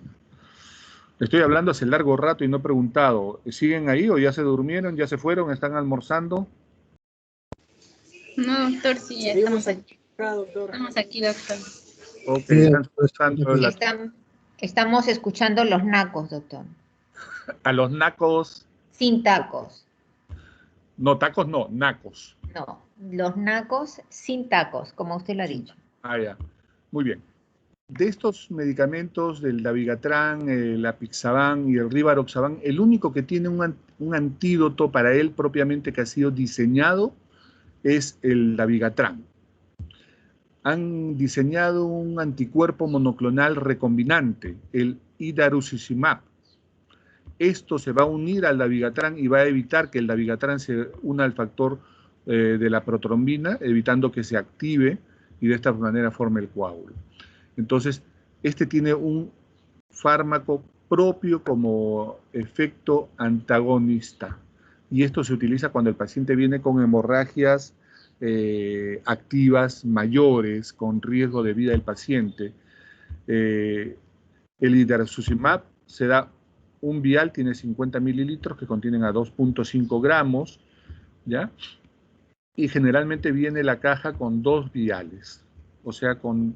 Speaker 2: Estoy hablando hace largo rato y no he preguntado. ¿Siguen ahí o ya se durmieron, ya se fueron, están almorzando?
Speaker 1: No, doctor, sí, ya estamos aquí. Estamos aquí, doctor.
Speaker 2: Ok, están escuchando
Speaker 3: Estamos escuchando los nacos, doctor.
Speaker 2: a los nacos.
Speaker 3: Sin tacos.
Speaker 2: No, tacos no, nacos.
Speaker 3: No, los nacos sin tacos, como usted lo ha dicho.
Speaker 2: Ah, ya. Muy bien. De estos medicamentos, del Dabigatran, el Apixaban y el Rivaroxaban, el único que tiene un antídoto para él propiamente que ha sido diseñado es el Dabigatran. Han diseñado un anticuerpo monoclonal recombinante, el Idarucizumab. Esto se va a unir al Dabigatran y va a evitar que el Dabigatran se una al factor de la protrombina, evitando que se active y de esta manera forme el coágulo. Entonces, este tiene un fármaco propio como efecto antagonista. Y esto se utiliza cuando el paciente viene con hemorragias activas mayores, con riesgo de vida del paciente. El Idarucizumab se da un vial, tiene 50 mililitros que contienen a 2.5 gramos, ¿ya? Y generalmente viene la caja con 2 viales, o sea, con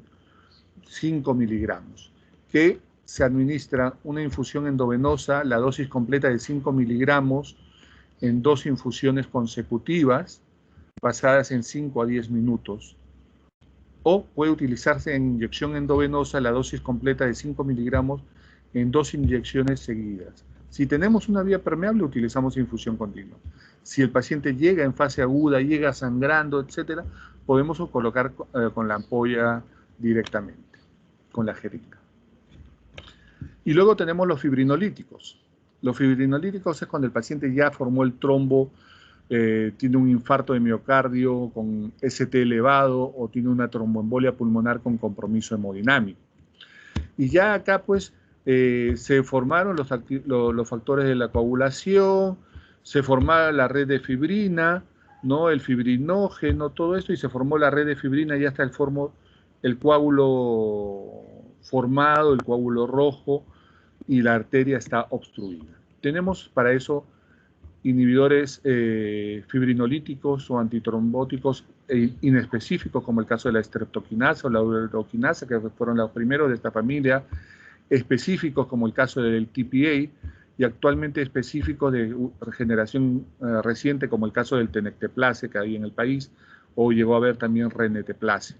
Speaker 2: 5 miligramos, que se administra una infusión endovenosa, la dosis completa de 5 miligramos, en 2 infusiones consecutivas, pasadas en 5 a 10 minutos. O puede utilizarse en inyección endovenosa la dosis completa de 5 miligramos en 2 inyecciones seguidas. Si tenemos una vía permeable, utilizamos infusión continua. Si el paciente llega en fase aguda, llega sangrando, etc., podemos colocar con la ampolla directamente, con la jeringa. Y luego tenemos los fibrinolíticos. Los fibrinolíticos es cuando el paciente ya formó el trombo, tiene un infarto de miocardio con ST elevado o tiene una tromboembolia pulmonar con compromiso hemodinámico. Y ya acá pues se formaron los factores de la coagulación, se formaba la red de fibrina, ¿no? El fibrinógeno, todo esto, y se formó la red de fibrina y ya está el coágulo formado, el coágulo rojo, y la arteria está obstruida. Tenemos para eso inhibidores fibrinolíticos o antitrombóticos inespecíficos, como el caso de la streptokinasa o la uroquinasa, que fueron los primeros de esta familia, específicos como el caso del TPA, y actualmente específicos de regeneración reciente, como el caso del tenecteplase que hay en el país, o llegó a haber también reneteplase,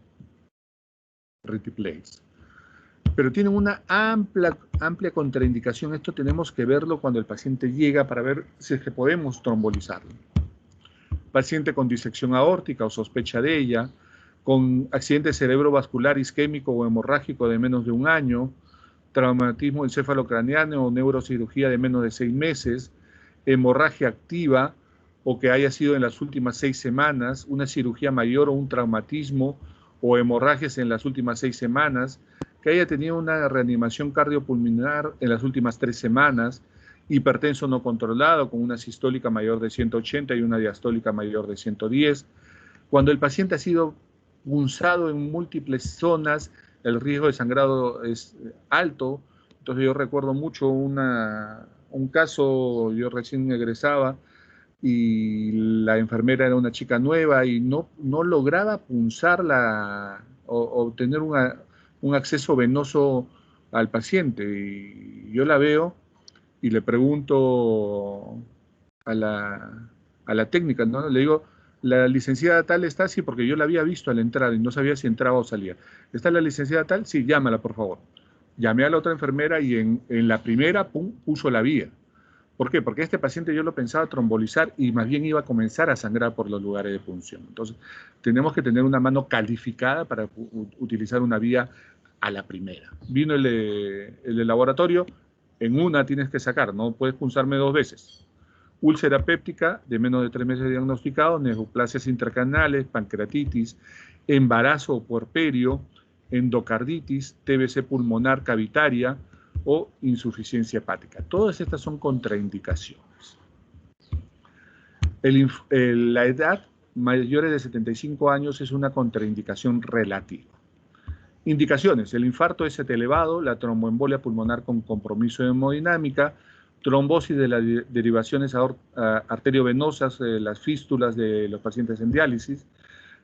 Speaker 2: retiplase. Pero tienen una amplia contraindicación. Esto tenemos que verlo cuando el paciente llega para ver si es que podemos trombolizarlo. Paciente con disección aórtica o sospecha de ella, con accidente cerebrovascular isquémico o hemorrágico de menos de 1 año, traumatismo encefalocraneano o neurocirugía de menos de 6 meses, hemorragia activa o que haya sido en las últimas 6 semanas, una cirugía mayor o un traumatismo o hemorragias en las últimas 6 semanas, que haya tenido una reanimación cardiopulmonar en las últimas 3 semanas, hipertenso no controlado con una sistólica mayor de 180 y una diastólica mayor de 110. Cuando el paciente ha sido punzado en múltiples zonas, el riesgo de sangrado es alto. Entonces yo recuerdo mucho un caso, yo recién egresaba y la enfermera era una chica nueva y no lograba punzar o tener un acceso venoso al paciente. Y yo la veo y le pregunto a a la técnica, ¿no? Le digo, la licenciada tal está, sí, porque yo la había visto al entrar y no sabía si entraba o salía. ¿Está la licenciada tal? Sí, llámala, por favor. Llamé a la otra enfermera y en la primera, pum, puso la vía. ¿Por qué? Porque este paciente yo lo pensaba trombolizar y más bien iba a comenzar a sangrar por los lugares de punción. Entonces, tenemos que tener una mano calificada para utilizar una vía a la primera. Vino el de laboratorio, en una tienes que sacar, no puedes punzarme 2 veces. Úlcera péptica de menos de 3 meses diagnosticado, neoplasias intracanales, pancreatitis, embarazo o puerperio, endocarditis, TBC pulmonar cavitaria o insuficiencia hepática. Todas estas son contraindicaciones. La edad mayores de 75 años es una contraindicación relativa. Indicaciones: el infarto ST elevado, la tromboembolia pulmonar con compromiso de hemodinámica, trombosis de las derivaciones arteriovenosas, las fístulas de los pacientes en diálisis,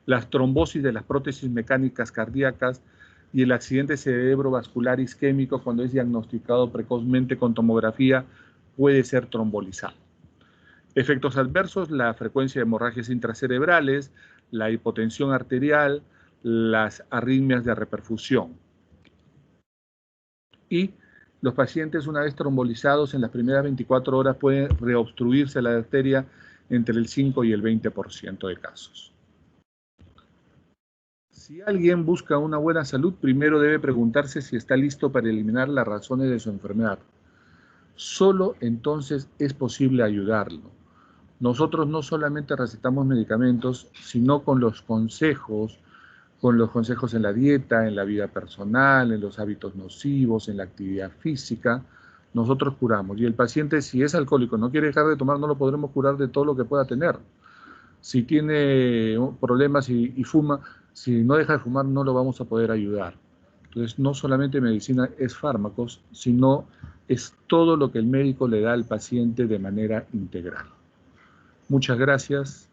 Speaker 2: las trombosis de las prótesis mecánicas cardíacas y el accidente cerebrovascular isquémico cuando es diagnosticado precozmente con tomografía puede ser trombolizado. Efectos adversos: la frecuencia de hemorragias intracerebrales, la hipotensión arterial, las arritmias de reperfusión. Y los pacientes, una vez trombolizados, en las primeras 24 horas puede reobstruirse la arteria entre el 5 y el 20% de casos. Si alguien busca una buena salud, primero debe preguntarse si está listo para eliminar las razones de su enfermedad. Solo entonces es posible ayudarlo. Nosotros no solamente recetamos medicamentos, sino con los consejos en la dieta, en la vida personal, en los hábitos nocivos, en la actividad física, nosotros curamos. Y el paciente, si es alcohólico, no quiere dejar de tomar, no lo podremos curar de todo lo que pueda tener. Si tiene problemas y fuma, si no deja de fumar, no lo vamos a poder ayudar. Entonces, no solamente medicina es fármacos, sino es todo lo que el médico le da al paciente de manera integral. Muchas gracias.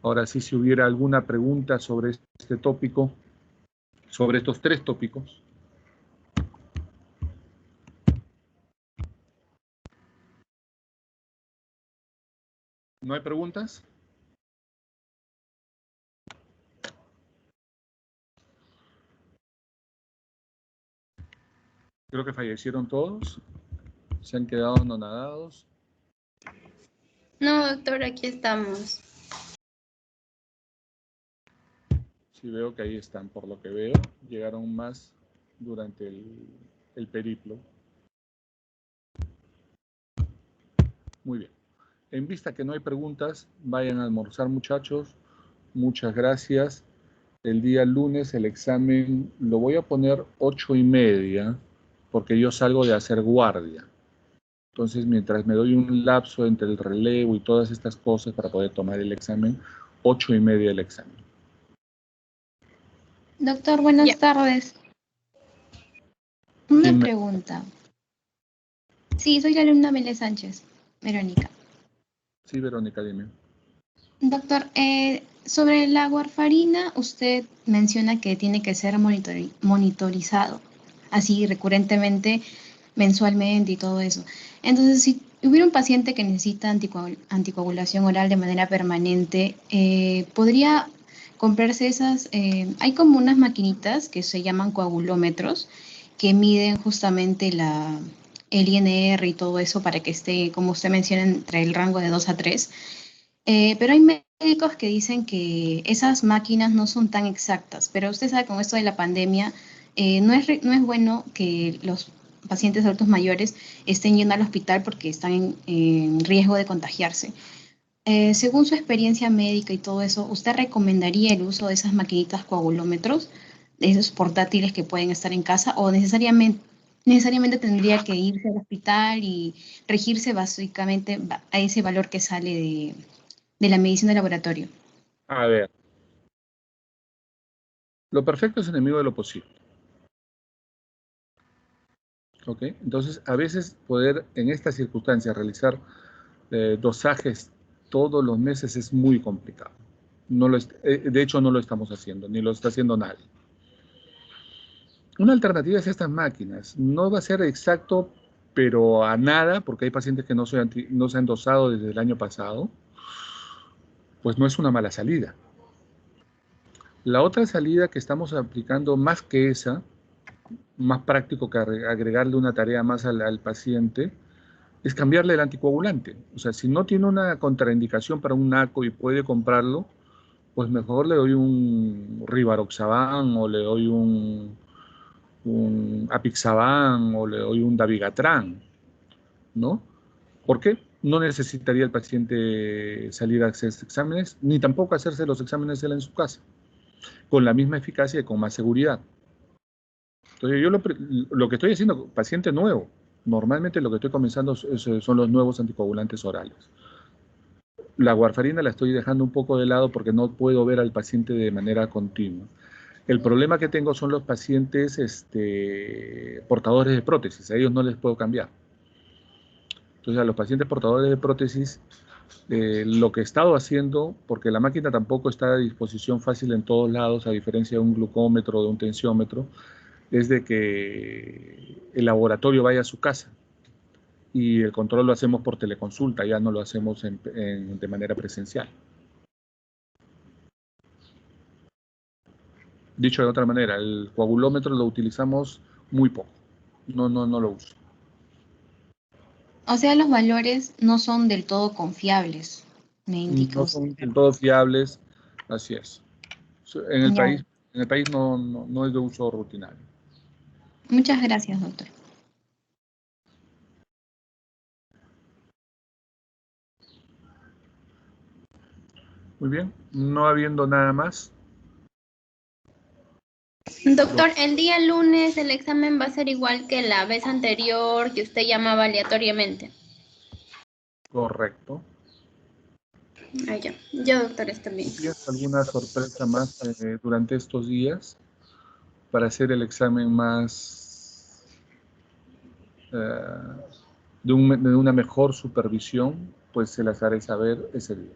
Speaker 2: Ahora sí, si hubiera alguna pregunta sobre este tópico, sobre estos 3 tópicos. ¿No hay preguntas? Creo que fallecieron todos. Se han quedado anonadados.
Speaker 1: No, doctor, aquí estamos.
Speaker 2: Sí, veo que ahí están, por lo que veo. Llegaron más durante el periplo. Muy bien. En vista que no hay preguntas, vayan a almorzar, muchachos. Muchas gracias. El día lunes el examen lo voy a poner 8:30, porque yo salgo de hacer guardia. Entonces, mientras me doy un lapso entre el relevo y todas estas cosas para poder tomar el examen, 8:30 el examen.
Speaker 4: Doctor, buenas tardes. Una pregunta. Sí, soy la alumna Mele Sánchez, Verónica.
Speaker 2: Sí, Verónica, dime.
Speaker 4: Doctor, sobre la warfarina, usted menciona que tiene que ser monitorizado, así recurrentemente, mensualmente y todo eso. Entonces, si hubiera un paciente que necesita anticoagulación oral de manera permanente, ¿podría comprarse esas? Hay como unas maquinitas que se llaman coagulómetros, que miden justamente el INR y todo eso para que esté, como usted menciona, entre el rango de 2 a 3. Pero hay médicos que dicen que esas máquinas no son tan exactas, pero usted sabe, con esto de la pandemia, no es bueno que los pacientes adultos mayores estén yendo al hospital porque están en riesgo de contagiarse. Según su experiencia médica y todo eso, ¿usted recomendaría el uso de esas maquinitas coagulómetros, de esos portátiles que pueden estar en casa, o necesariamente tendría que irse al hospital y regirse básicamente a ese valor que sale de la medicina de laboratorio?
Speaker 2: A ver. Lo perfecto es enemigo de lo posible. ¿Ok? Entonces, a veces poder en estas circunstancias realizar dosajes todos los meses es muy complicado. De hecho, no lo estamos haciendo, ni lo está haciendo nadie. Una alternativa es estas máquinas. No va a ser exacto, pero a nada, porque hay pacientes que no se han dosado desde el año pasado. pues no es una mala salida. La otra salida que estamos aplicando más que esa, más práctico que agregarle una tarea más al paciente, es cambiarle el anticoagulante. O sea, si no tiene una contraindicación para un NACO y puede comprarlo, pues mejor le doy un Rivaroxaban o le doy un Apixaban o le doy un Dabigatran, ¿no? ¿Por qué? No necesitaría el paciente salir a hacerse exámenes, ni tampoco hacerse los exámenes él en su casa, con la misma eficacia y con más seguridad. Entonces, yo lo que estoy haciendo, paciente nuevo, normalmente lo que estoy comenzando son los nuevos anticoagulantes orales. La warfarina la estoy dejando un poco de lado porque no puedo ver al paciente de manera continua. El problema que tengo son los pacientes portadores de prótesis, a ellos no les puedo cambiar. Entonces, a los pacientes portadores de prótesis, lo que he estado haciendo, porque la máquina tampoco está a disposición fácil en todos lados, a diferencia de un glucómetro o de un tensiómetro, es de que el laboratorio vaya a su casa y el control lo hacemos por teleconsulta, ya no lo hacemos de manera presencial. Dicho de otra manera, el coagulómetro lo utilizamos muy poco, no lo uso.
Speaker 4: O sea, los valores no son del todo confiables, me indica
Speaker 2: No
Speaker 4: usted.
Speaker 2: son del todo fiables, así es. En el
Speaker 4: Ya.
Speaker 2: país no es de uso rutinario.
Speaker 4: Muchas gracias, doctor.
Speaker 2: Muy bien, no habiendo nada más.
Speaker 1: Doctor, el día lunes el examen va a ser igual que la vez anterior que usted llamaba aleatoriamente.
Speaker 2: Correcto.
Speaker 1: Ah, ya. Ya, doctor, está bien.
Speaker 2: ¿Tienes alguna sorpresa más durante estos días para hacer el examen más de una mejor supervisión? Pues se las haré saber ese día.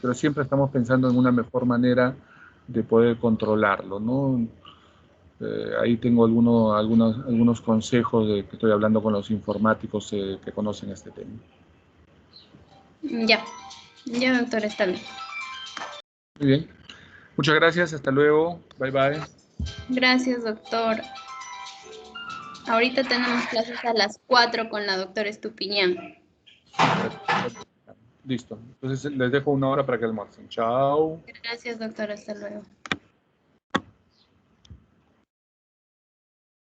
Speaker 2: Pero siempre estamos pensando en una mejor manera de poder controlarlo, ¿no? Ahí tengo algunos consejos de que estoy hablando con los informáticos que conocen este tema.
Speaker 1: Ya. Ya, doctor, está bien.
Speaker 2: Muy bien. Muchas gracias. Hasta luego. Bye, bye.
Speaker 1: Gracias, doctor. Ahorita tenemos clases a las 4 con la doctora Estupiñán.
Speaker 2: Listo. Entonces les dejo una hora para que almuercen. Chao.
Speaker 1: Gracias, doctor. Hasta luego.